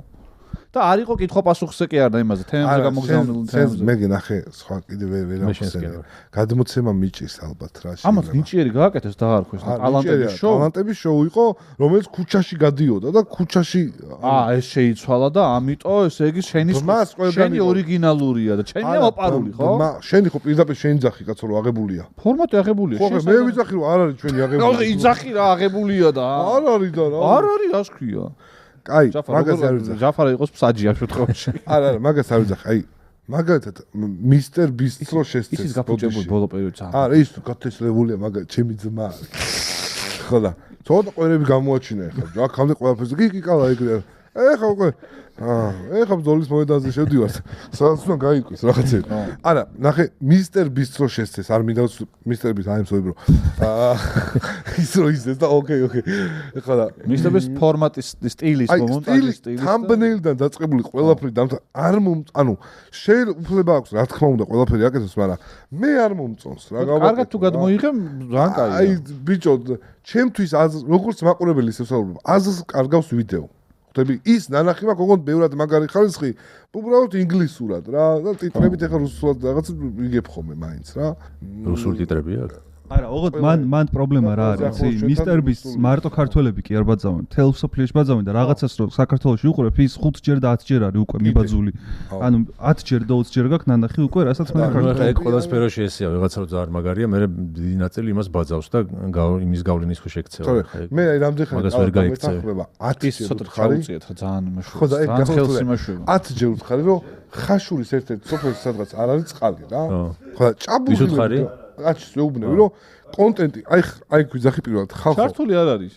და არ იყო კითხვა-პასუხზე კი არ და იმაზე თემებზე გამოგზავნილი თემებზე. მე გინახე სხვა კიდე ვერ ახსენე. გადმოცემა მიჭის ალბათ რა შეიძლება. ამას ნიჭიერი გააკეთეს და არ ქვეს ტალანტების შოუ იყო, რომელიც ქუჩაში გადიოდა და ქუჩაში ეს შეიცვალა და ამიტომ ესე იგი შენი ორიგინალურია და ჩემია მოპარული ხო? შენი ხო პირდაპირ შენი ძახი კაცო რო აღებულია. ფორმატი აღებულია. ხო მე ვიძახი რომ არ არის ჩვენი აღებული. ხო იძახი რა აღებულია და არ არის და რა. არ არის რას ქვია. აი, მაგას არ ვიძახი. ჯაფარა იყოს ფსაჯი ამ შემთხვევაში. არა, მაგას არ ვიძახი. აი, მაგალითად მისტერ ბისტს რო შესწეს. ის გაფუჭებული ბოლო პერიოდში. არა, ის გათესლებულია, მაგალითად, ჩემი ძმა. ხო და ცოტა ყვერები გამოაჩინა ახლა. აქამდე ყველაფერზე კი კალა ეგრე. ეხა უკვე ეხა ბძოლის მოედანზე შევდივართ. სადაც უნდა გაიკვეს რაღაცები. არა, ნახე, მისტერ ბისტს რო შესწეს, არ მინდა მისტერ ბისტს აიმსოები რომ ის რო ისეს და ოკეი. ეხლა და მისტერ ბისტს ფორმატის სტილის მომონტაჟის სტილის თამბნეილიდან დაწყებული ყველაფერი არ ანუ შენ უფლება აქვს რა თქმა უნდა ყველაფერი აკეთოს, მაგრამ მე არ მომწონს რა გავაკეთე. კარგად თუ გადმოიღე, ძალიან კაია. აი ბიჭო, ჩემთვის როგორც მაყურებელი ისევსაუბრობ, აზრს კარგავს ვიდეო. ხდები ის ნანახი მაქვს ოღონდ ბევრად მაგარი ხარისხი უბრალოდ ინგლისურად რა და ტიტრებით ეხა რუსულად რაღაც იგებ ხოლმე მაინც რა რუსული ტიტრები აქვს არა ოღონდ მან პრობლემა რა არის იცი მისტერ ბისტს მარტო ქართველები კი არ ბაძავენ თელ სოფლიოში ბაძავენ და რაღაცას რო საქართველოში უყურებ ის 5 ჯერ და 10 ჯერ არის უკვე მიბაძული ანუ 10 ჯერ და 20 ჯერ გაქვს ნანახი უკვე რასაც მე ქართველი ეგ ყველა სფეროში ესეა ვიღაცა რო ძალიან მაგარია მე დიდი ნაწილი იმას ბაძავს და იმის გავლენის ხო შეგცევა მე აი რამდენი ხანი მეთანხმება 10 ცოტა ხარუციეთ რა ძალიან იმაშუა ხო და ეგ ხელს იმაშუა 10 ჯერ ვთხარი რომ ხაშურის ერთ-ერთ სოფელში სადღაც არ არის წყალი რა ხო და ჭაბული ის ვთხარი აჩს ვეუბნები რომ კონტენტი აი გვიძახი პირველად ხალხო ქართული არ არის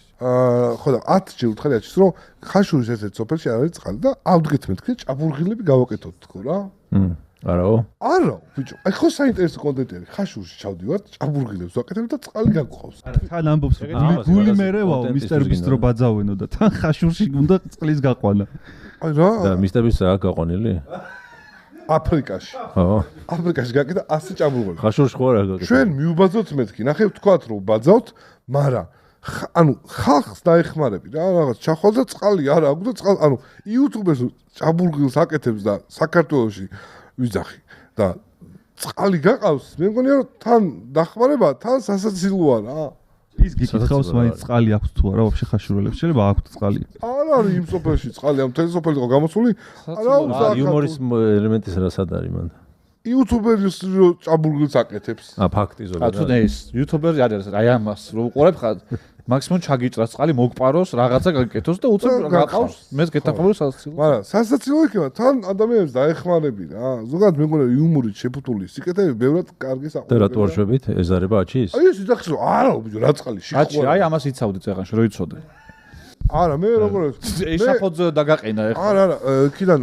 ხო და 10 ჯერ ვთხარი აჩს რომ ხაშურის ერთ-ერთ სოფელში არ არის წყალი და ავდგეთ მეთქე ჭაბურღილები გავაკეთოთ თქო რა არაო არა ბიჭო აი ხო საინტერესო კონტენტი არის ხაშურში ჩავდივართ ჭაბურღილებს ვაკეთებ და წყალი გაგყავს თან ამბობს რომ გული მერევაო მისტერ ბისტს რო ბაძავენო და თან ხაშურში უნდა წყლის გაყვანა აი რა და მისტერ ბისტს აქვს გაყვანილი აფრიკაში ხო აფრიკაში გაკეთა 100 ჭაბურღილი ხაშურში ხო არა გაკეთა ჩვენ მიუბაძოთ მეთქი ნახე ვთქვათ რომ ბაძავთ მაგრამ ანუ ხალხს დაეხმარები რა რაღაც ჩახვალ და წყალი არა აქვს და წყალი ანუ იუთუბერს ჭაბურღილს აკეთებს და საქართველოში ვიძახი და წყალი გაყავს მე მგონია რომ თან დახმარება თან სასაცილოა რა ის გიკითხავს მაინც წყალი აქვს თუ არა ვაფშე ხაშურელებს შეიძლება აქვთ წყალი არ არის იმ სოფელში წყალი ამ თელ სოფელში იყო გამოსული არა იუმორის ელემენტის რა სად არის მან იუთუბერის ჭაბურღილს აკეთებს ფაქტი ზოგადად თუ ეს იუთუბერი არის აი ამას რო უყურებ ხარ მაქსიმუმ ჩაგიჭრა წყალი მოგპაროს რაღაცა გაკეთოს და უცებ გაყავს მე გეთახმობ სასაცილო მაგრამ სასაცილო იქნება თან ადამიანებს დაეხმარები რა ზოგადად მე მგონია იუმორით შეფუთული სიკეთეები ბევრად კარგი საყვარელი და რატო არ შვებით ეზარება აჩის აი ეს იძახის რომ არა ბიჭო რა წყალი აჩი აი ამას იცავდი წეღანში რო იცოდე არა მე როგორ ეშაფოძე დაგაყენა ეხლა არა იქიდან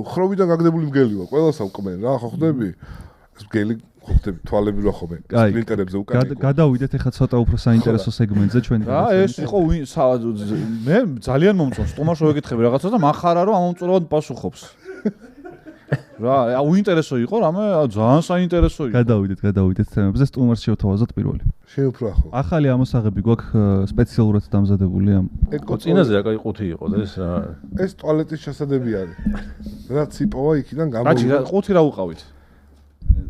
ხროვიდან გაგდებული მგელი ვარ ყველას ავკმენ რა ხო ხდები ეს მგელი ხოხდები თვალები რა ხომე სპრინტერებზე უკან გადავიდეთ ეხლა ცოტა უფრო საინტერესო სეგმენტზე ჩვენი რა ეს იყო მე ძალიან მომწონს სტუმარს შევეკითხები რაღაცას და მახარა რომ ამომწურავად პასუხობს რა, უინტერესო იყო რამე, ძალიან საინტერესო იყო. გადავიდეთ თემებზე, სტუმარს შევთავაზოთ პირველი. შენ უფრო ახლო. ახალი ამოსაღები გვაქვს სპეციალურად დამზადებული ამ. წინაზე რა კაი ყუთი იყო და ეს რა. ეს ტუალეტის ჩასადები არის. რაც იპოვა იქიდან კაჭი, ყუთი რა უყავით?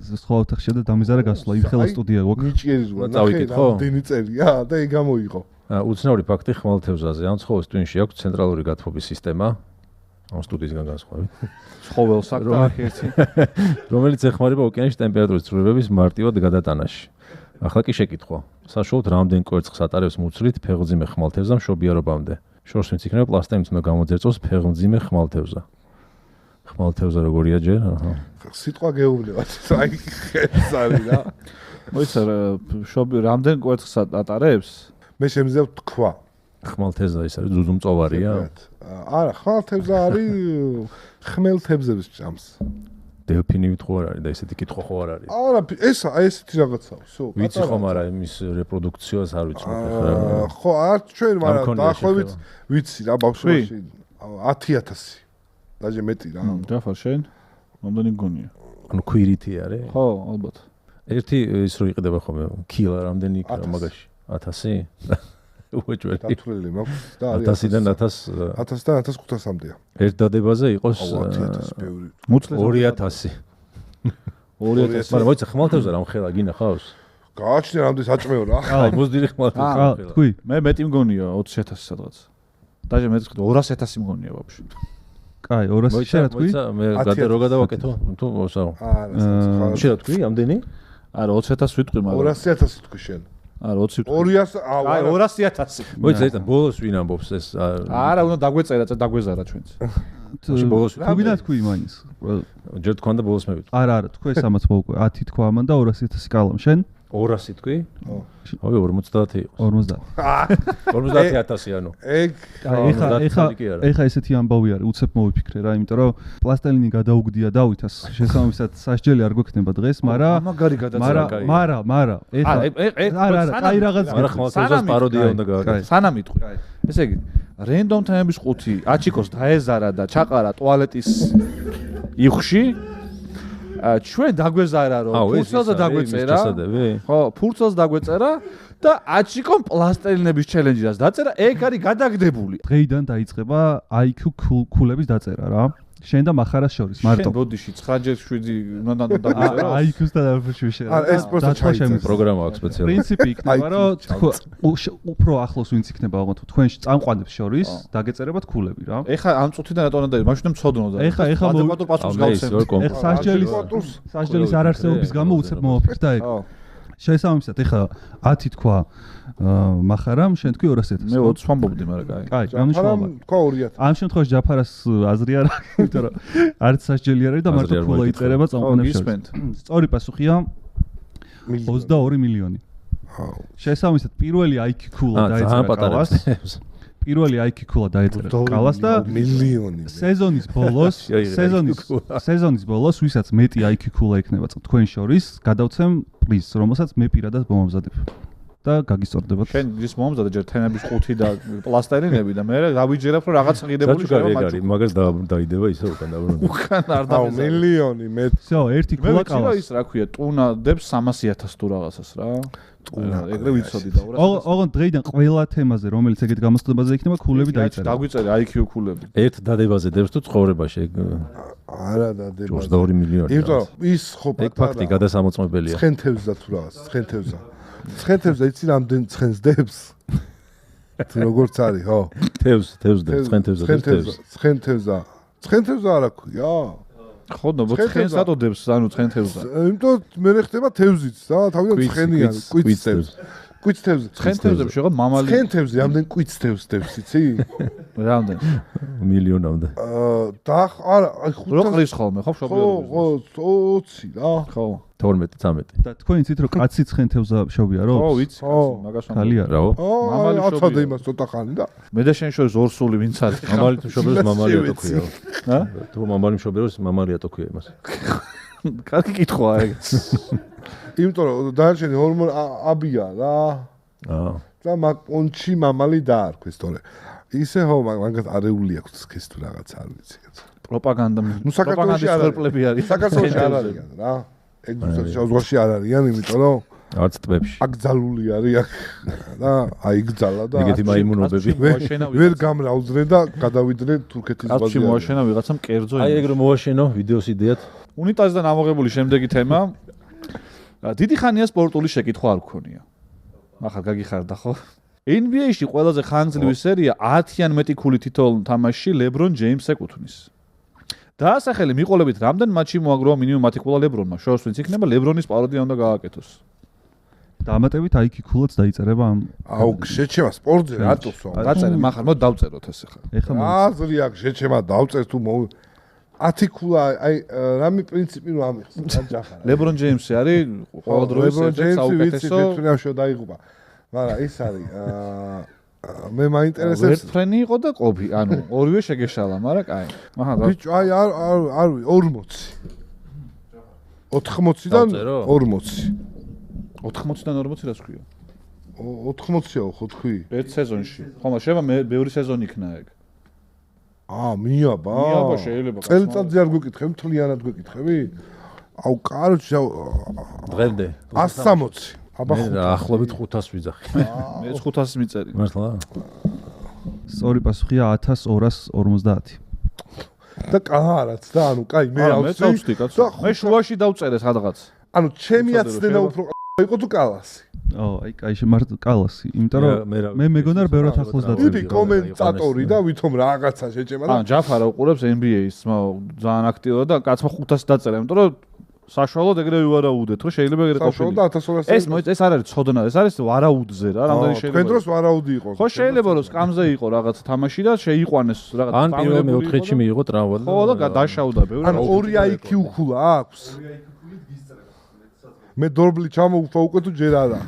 სხვა ოთახში და დამიზარა გასვლა, იმ ხელა სტუდია გვაქვს. ნიჭიერი ზურა. დავიკითხო? დენი წერია და ეგ გამოიღო. უცნაური ფაქტი ხმალთევზაზე. ამ ცხოველის ტვინში აქვს ცენტრალური გათბობის სისტემა. ამ სტუდიისგან განსხვავებით. ცხოველს აქვს ერთი. რომელიც ეხმარება ოკეანის ტემპერატურის ცვლილებების მარტივად გადატანაში. ახლა კი შეკითხვა. საშუალოდ რამდენ კვერცხს ატარებს მუცლით ფეხმძიმე ხმალთევზა მშობიარობამდე? შორს ვინც იქნება პლასტელინით უნდა გამოძერწოს ფეხმძიმე ხმალთევზა. ხმალთევზა როგორია ჯერ? აჰა. სიტყვა გეუბნებათ. აი ეს არის რა. მოიცა რამდენ კვერცხს ატარებს? მე შემიძლია თქვა. ხმალთევზა ის არის ძუძუმწოვარია? არა, ხმალთევზა არის ხმელთევზების ჭამს. დელფინივით ხო არ არის და ესეთი კითხვა ხო არ არის? არა, ესეთი რაღაცაა. всё. ვიცი ხომ არა იმის რეპროდუქციას არ ვიცი ხო? ხო, არ ჩვენ, მაგრამ დაახლოებით ვიცი რა ბავშვობაში 10000. დაჟე მეტი რა. ჯაფარ შენ? მომდენი გონია. ანუ ქვირითი არის? ხო, ალბათ. ერთი ის რო იყიდება ხოლმე კილა რამდენი იქნება მაგაში? 1000? უეჭველი. დათვლილი მაქვს და არის 1000-დან 1000-დან 1500-მდეა. ერთ დადებაზე იყოს 1000 ბევრი. 2000. 2000. მაგრამ მოიცა ხმალთევზა რამ ხელა გინახავს? გააჩნია რამდენი საჭმეო რა. აი მოზდირი ხმალთევზა. თქვი? მე მეტი მგონია 20000 სადღაც. დაჟე მე თქვი 200000 მგონია ვაფშე. კაი, 200 შენ რა თქვი? მოიცა მე რო გადავაკეთო? თუ მოსაო. არა, შენ რა თქვი? ამდენი? არა 20000 ვიტყვი მაგრამ 200000 თქვი შენ. არა 20 ვიტყვი. 200 აი 200000. მოიცა ეს ბოლოს ვინ ამბობს ეს? არა უნდა დაგვეწერა, დაგვეზარა ჩვენც. ბოლოს თუ გინდა თქვი მაინც. ჯერ თქვენ და ბოლოს მე ვიტყვი. არა, თქვენ ამაც მოვუკვე 10 თქვა ამან და 200000 კალამ შენ? 200 თქვი? ხო. ой 50 იყო. 50. 50000 ანუ. ეგ ეხა ესეთი ამბავი არის, უცებ მოვიფიქრე რა, იმიტომ რომ პლასტელინი გადაუგდია დავითას. შესაბამისად სასჯელი არ გვექნება დღეს, მაგრამ მაგარი გადაწყვეტა. მაგრამ ეხა არა, კაი რაღაც არა ხმალთევზას პაროდია უნდა გააკეთოს. სანამ იტყვი. ესე იგი, რენდომ თემების ყუთი აჩიკოს დაეზარა და ჩაყარა ტუალეტის იხში. ჩვენ დაგვეზარა რომ ფურცელზე დაგვეწერა. ხო, ფურცელს დაგვეწერა და აჩიკომ პლასტელინების ჩელენჯს დაწერა, ეგ არის გადაგდებული. დღეიდან დაიწყება IQ ქულების დაწერა რა. შენ და מחარას შორის მარტო. შენ ბოდიში 9/7 უნდა დაგვეწერა. IQ-სთან დაფუჭი. არა, ეს პროცესი ჩაიწერა. პროგრამა აქვს სპეციალური. პრინციპი იქნება რომ უფრო ახლოს ვინც იქნება ალბათ თქვენში წამყვანებს შორის დაგეწერებათ ქულები რა. ეხა ამ წუთიდან რატომ უნდა დაიწყო? მაშინ მწოდნო და ეხა ადეკვატურ პასუხს გავცემ. ეხა სასჯელის არ არსებობის გამო უცებ მოვაფიქრდა ეგ. შესაბამისად ეხა 10 თქვა מחარამ, შენ თქვი 200000. მე 20 ვამბობდი, მაგრამ კაი. კაი, გამიშვალება. თქვა 2000. ამ შემთხვევაში ჯაფარას აზრი არა, იმიტომ რომ არც სასჯელი არ არის და მარტო ქულა იწერება წამყვანებს შორის. სწორი პასუხია 22 მილიონი. შესაბამისად პირველი IQ ქულა დაეწერა კალას. პირველი IQ ქულა დაეწერა კალას და მილიონი. სეზონის ბოლოს ვისაც მეტი IQ ქულა ექნება თქვენ შორის, გადავცემ პრიზს, რომელსაც მე პირადად მომამზადებ. და გაგისწორდებათ. შენ ის მომამზადე ჯერ თემების ყუთი და პლასტელინები და მე გავიჯერებ რომ რაღაც ღირებული შევა მაჩუ. მაგას დაიდება ისე უკან დაბრუნდა. უკან არ დამეზარა. მილიონი მე. всё, ერთი ქულა კალას. მე ვიცი ის რა ქვია, ტუნადებს 300000 თუ რაღაცას რა. ტუნა. ეგრე ვიცოდი და 200. ოღონდ დღეიდან ყველა თემაზე, რომელიც ეგეთ გამოსხდებაზე იქნება, ქულები დაიწერა. დაგვიწერე IQ ქულები. ერთ დადებაზე დებს თუ ცხოვრებაში ეგ არა დადებაზე. 22 მილიონი. იმიტომ ის ხო ეგ ფაქტი გადასამოწმებელია. ცხენთევზა თუ რაღაც, ცხენთევზა. ცხენთევზა იცი რამდენ ცხენს დებს? თუ როგორც არის, ხო? თევზ დებს, ცხენთევზა. ცხენთევზა არა ქვია. ხო, ნუ ცხენს ატოდებს, ანუ ცხენთევზა. იმიტომ მე ხდება თევზიც და თავიდან ცხენია, კვიცთევზ. კვიცთევზ. ცხენთევზები შეღო მამალი. ცხენთევზი რამდენ კვიცთევზ დებს, იცი? რამდენ? მილიონამდე. და არა, აი 500. რო ყრის ხოლმე, ხო, შობიარობ. ხო, 20 რა. ხო. 12-13. და თქვენ იცით რომ კაცი ცხენთევზა შობია რო? ხო, ვიცი, მაგას ვამბობ. ხალია რაო? მამალი აცადე იმას ცოტა ხანი და მე და შენ შორის ორსული ვინც არის? მამალი თუ შობეროს მამალია თუ ქვია. ჰა? თუ მამალი შობეროს მამალია თუ ქვია იმას. კარგი კითხვაა ეგ. იმიტომ რომ დარჩენი ჰორმონ აბია რა. და მაგონჩი მამალი დაარქვეს თორე. ისე ხო მაგას არეული აქვს სქეს თუ რაღაც არ ვიცი. პროპაგანდა. ნუ საქართველოში არ არის. საქართველოში არ არიან რა. ეგ ზღვაში არ არიან, იმიტომ რომ არც ტბებში. აქ ძალული არის აქ და აი გძალა და ეგეთი მაიმუნობები. ვერ გამრავლდნენ და გადავიდნენ თურქეთის ზღვაზე. კაცი მოაშენა ვიღაცამ კერძო. აი ეგ რომ მოაშენო ვიდეოს იდეათ. უნიტაზიდან ამოღებული შემდეგი თემა. დიდი ხანია სპორტული შეკითხვა არ გქონია. ახლა გაგიხარდა ხო? NBA-ში ყველაზე ხანგრძლივი სერია 10-იან მეტი ქული თითოეულ თამაშში LeBron James ეკუთვნის. დაასახელი მიყოლებით რამდენ მატჩი მოაგროვა მინიმუმ 10 ქულა LeBron-მა. შორს ვინც იქნება LeBron-ის პაროდია უნდა გააკეთოს. დამატებით აიკი ქულაც დაიწერება ამ. აუ, შეჩემა სპორტზე რატოსო? დაწერე, მახარ მოდ დავწეროთ ეს ახლა. ეხლა აზრი აქ შეჩემა დავწერ თუ 10 ქულა აი რამე პრინციპი რომ ამიხსნა ჯახარა. LeBron James-ი არის ყოველ დროის ერთ-ერთი საუკეთესო ფინალში დაიღუპა. მაგრამ ის არის მე მაინტერესებს ვერტფრენი იყო და ყოფი, ანუ ორივე შეგეშალა, მაგრამ კაი. მაჰა ბიჭო აი არ 40. 80-დან 40. 80-დან 40 რას ქვია? 80-ია ხო თქვი? ერთ სეზონში. ხომ შევა მე ბევრი სეზონი იქნა ეგ. მიაბა. მიაბა შეიძლება. წელიწადზე არ გვეკითხები, თლიანად გვეკითხები? აუ, კაროჩი დღემდე 160. აბა ახლობით 500 ვიძახი. მე 500 მიწერი. მართლა? სწორი პასუხია 1250. და კაარაც და ანუ კაი მე ავწევდი კაცო. მე შუაში დავწერე სადღაც. ანუ ჩემი აცდენა უფრო იყო თუ კალასი. აი კაი შემართ კალასი, იმიტომ რომ მე მეგონა რომ ბევრად ახლოს დაწერე. დიდი კომენტატორი და ვითომ რაღაცა შეჭემა და ჯაფარა უყურებს NBA-ს, ძალიან აქტიურად და კაცმა 500 დაწერა, იმიტომ რომ საშუალოდ ეგრევე ვარაუდეთ, რომ შეიძლება ეგრე ყოფილიყო. ეს ეს არ არის ცოდნა, ეს არის ვარაუდზე რა, რამდენი შეიძლება. თქვენ დროს ვარაუდი იყო. ხო შეიძლება რომ სკამზე იყო რაღაც თამაში და შეიყვანეს რაღაც ან პირველ მეოთხეში მიიღო ტრავმა და ხო და დაშავდა ბევრი. ანუ 2 IQ ქულა აქვს. მე დორბლი ჩამოუφა უკვე თუ ჯერ არა.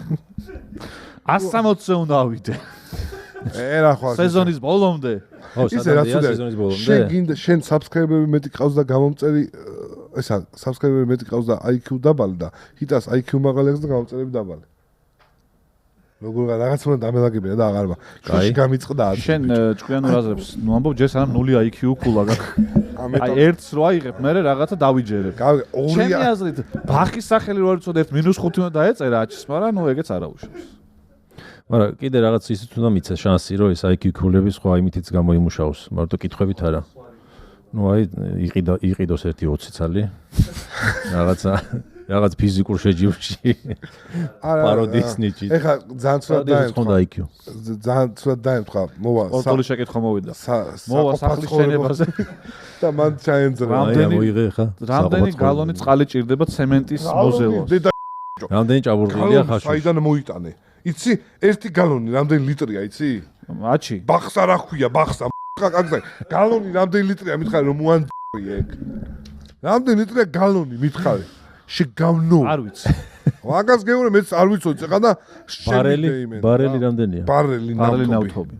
160-ზე უნდა ავიდე. ერა ხო. სეზონის ბოლომდე. ხო, სეზონის ბოლომდე. შენ გინდა შენ subscriber-ები მეტი ყავს და გამომწერი ესა subscriber-ები მეტი ყავს და IQ დაბალი და ჰიტას IQ მაღალი აქვს და გამომწერები დაბალი. როგორ რაღაც უნდა დამელაგებია და აღარმა. შუში გამიწყდა. შენ ჭკვიანურ აზრებს ნუ ამბობ ჯერ სანამ 0 IQ ქულა გაქვს. აი ერთს რო აიღებ, მე რაღაცა დავიჯერებ. ჩემი აზრით, ბახის სახელი რო არწოდეთ -5 უნდა დაეწერა აჩის, მაგრამ ნუ ეგეც არ აუშავს. მაგრამ კიდე რაღაც ისიც უნდა მიცეს შანსი, რომ ეს IQ ქულები სხვა იმითიც გამოიმუშაოს, მარტო კითხვებით არა. ნუ აი იყიდოს ერთი 20 წელი. რაღაც ფიზიკურ შეჯიბრში. პაროდიის ნიჭით. ეხა ძალიან ცუდად დაემთხვა IQ. ძალიან ცუდად დაემთხვა, მოვა. სპორტული შეკითხვა მოვიდა. მოვა სახლის შენებაზე. და მან ჩაენძრა. რამდენი გალონი წყალი ჭირდება ცემენტის მოზელოს? რამდენი ჭაბურღილია ხაშუში? საიდან მოიტანე? იცი, 1 გალონი რამდენი ლიტრია, იცი? მაჩი. ბახს არ ახვია, ბახს აკაკზე. გალონი რამდენილიტრია მითხარი რომ მოანდრი ეგ. რამდენი ליטრია გალონი მითხარი? შეგავნო. არ ვიცი. მაგას გეუბნები, მეც არ ვიცოდი ეხლა და ბარელი რამდენია? ბარელი ნავთობი.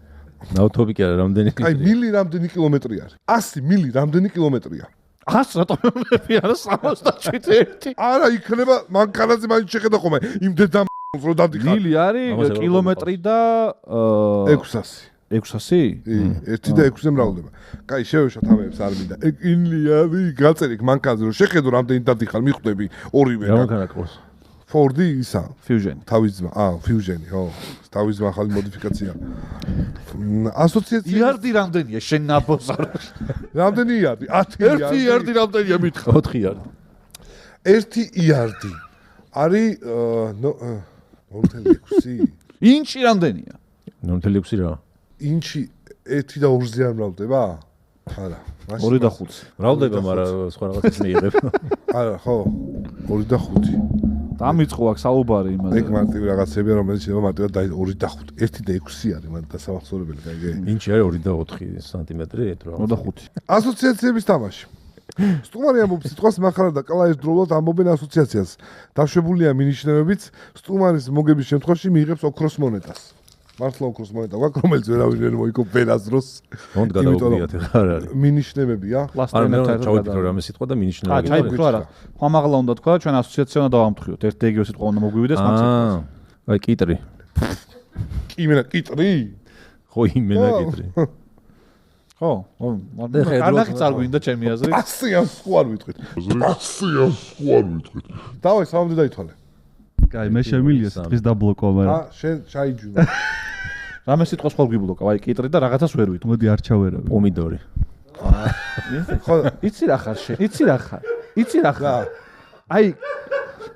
ნავთობი კი არა, რამდენი? აი, მილი რამდენი კილომეტრი არის? 100 მილი რამდენი კილომეტრია? 100 რატომები არა 67. არა, იქნება მანქანაზე მაინც შეხედა ხოლმე იმ დედამს რო დადიხარ. მილი არის კილომეტრი და 600. 600? 1 და 6-ზე მრავლდება. კაი, შევეშოთ ამებს არ მინდა. ეგ ინლია, გაწერი მანქანაზე რომ შეხედო რამდენი დადიხარ, მიხვდები ორივე. რა მანქანა ყავს? Ford-ი ისა. Fusion. თავის ძმა. Fusion-ი, ხო. თავის ძმა ახალი მოდიფიკაცია. ასოციაცია. იარდი რამდენია შენ ნაბოზაროში? რამდენი იარდი? 10 იარდი. 1 იარდი რამდენია მითხრა? 4 იარდი. 1 იარდი. არის 0.6. ინჩი რამდენია? 0.6 რა. ინჩი 1 და 2-ზე არ მრავლდება? არა. 2 და 5. მრავლდება, მაგრამ სხვა რაღაცას მიიღებ. არა, ხო. 2 და 5. დამიწყო აქ საუბარი იმაზე. ეგ მარტივი რაღაცებია, რომელიც შეიძლება მარტივად 2 და 5. 1 და 6 არის, მაგრამ დასამახსოვრებელი კაი. ინჩი არის 2 და 4 სანტიმეტრი, 2 და 5. ასოციაციების თამაში. სტუმარი ამბობს სიტყვას მახარა და კლა ერთდროულად ამბობენ ასოციაციას. დაშვებულია მინიშნებებით, სტუმარის მოგების შემთხვევაში მიიღებს ოქროს მონეტას. მართლა ოქროს მონეტა გვაქვს, რომელიც ვერავინ ვერ მოიგო ბერაზროს. მონდ გადავუგიათ ახლა არ არის. მინიშნებებია? არა, მე ჩავიფიქრო რამე სიტყვა და მინიშნებები. ჩავიფიქრო არა. ხომაღლა უნდა თქვა, ჩვენ ასოციაცია უნდა დავამტყიოთ. ერთ და იგივე სიტყვა უნდა მოგვივიდეს მაგ სიტყვას. აი კიტრი. იმენა კიტრი? ხო იმენა კიტრი. ხო, კარნახიც არ გვინდა ჩემი აზრით. 100-იან სხვა არ ვიტყვით. 100-იან სხვა არ ვიტყვით. დავай, სამამდე დაითვალე. კაი, მე შემილია სიტყვის დაბლოკვა, მაგრამ შენ ჩაიჯუნა. რამე სიტყვა სხვა გიბლოკა, აი კიტრი და რაღაცას ვერ ვიტყვი. მოდი არ ჩავერავი. პომიდორი. ხო, იცი რა ხარ შენ? იცი რა ხარ? აი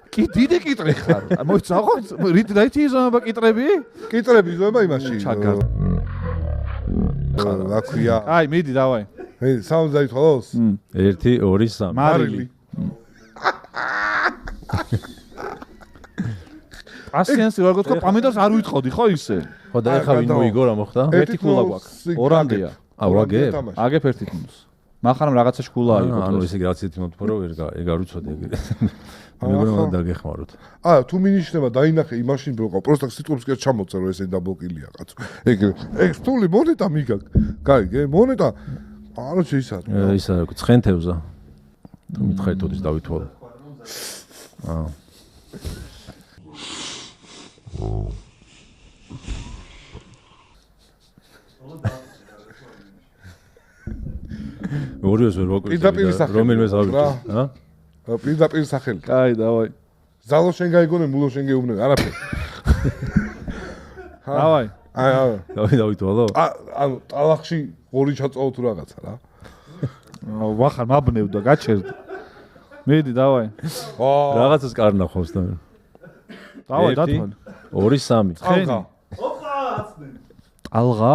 კი დიდი კიტრი ხარ. მოიცა ხო? რითი იზომება კიტრები? კიტრები იზომება იმაში. ჩაგარ. რა ქვია? აი, მიდი, დავაი. მე სამამდე დაითვალოს? 1 2 3 მარილი. 100-იანს როგორ გქო, პომიდორს არ ვიტყოდი ხო ისე? ხო და ეხა ვინ მოიგო რა მოხდა? ერთი ქულა გვაქვს. ორამდეა. ვაგე? აგებ ერთი ქულს. მახარამ რაღაცა შქულა იყო. ანუ ესე გაცეთ იმოთქო რომ ეგ არ უცოდე ეგ. მეგონა დაგეხმაროთ. თუ მინიშნება დაინახე იმაშინ ბლოკა, პროსტა სიტყვებს კი ჩამოწერო ესე დაბლოკილია კაცო. ეგ სტული მონეტა მიგაკ. გაიგე, მონეტა. ანუ შეიძლება. ისა ცხენთევზა. თუ მითხარით ოდის დავითვალო. ორიოს ვერ ვაკვირდი. რომელმეს ავიწყე? ჰა? პირდაპირ სახელი. კაი, დავაი. ზალო შენ გაიგონე, მულო შენ გეუბნე, არაფერი. დავაი. აი, დავითვალო? ანუ ტალახში ორი ჩაწაო თუ რაღაცა რა. ვახარ მაბნევდა, გაჩერდა. მიდი, დავაი. რაღაცას კარნახავს და. დავაი, დათვალე. 2 3. ტალღა. ტალღა?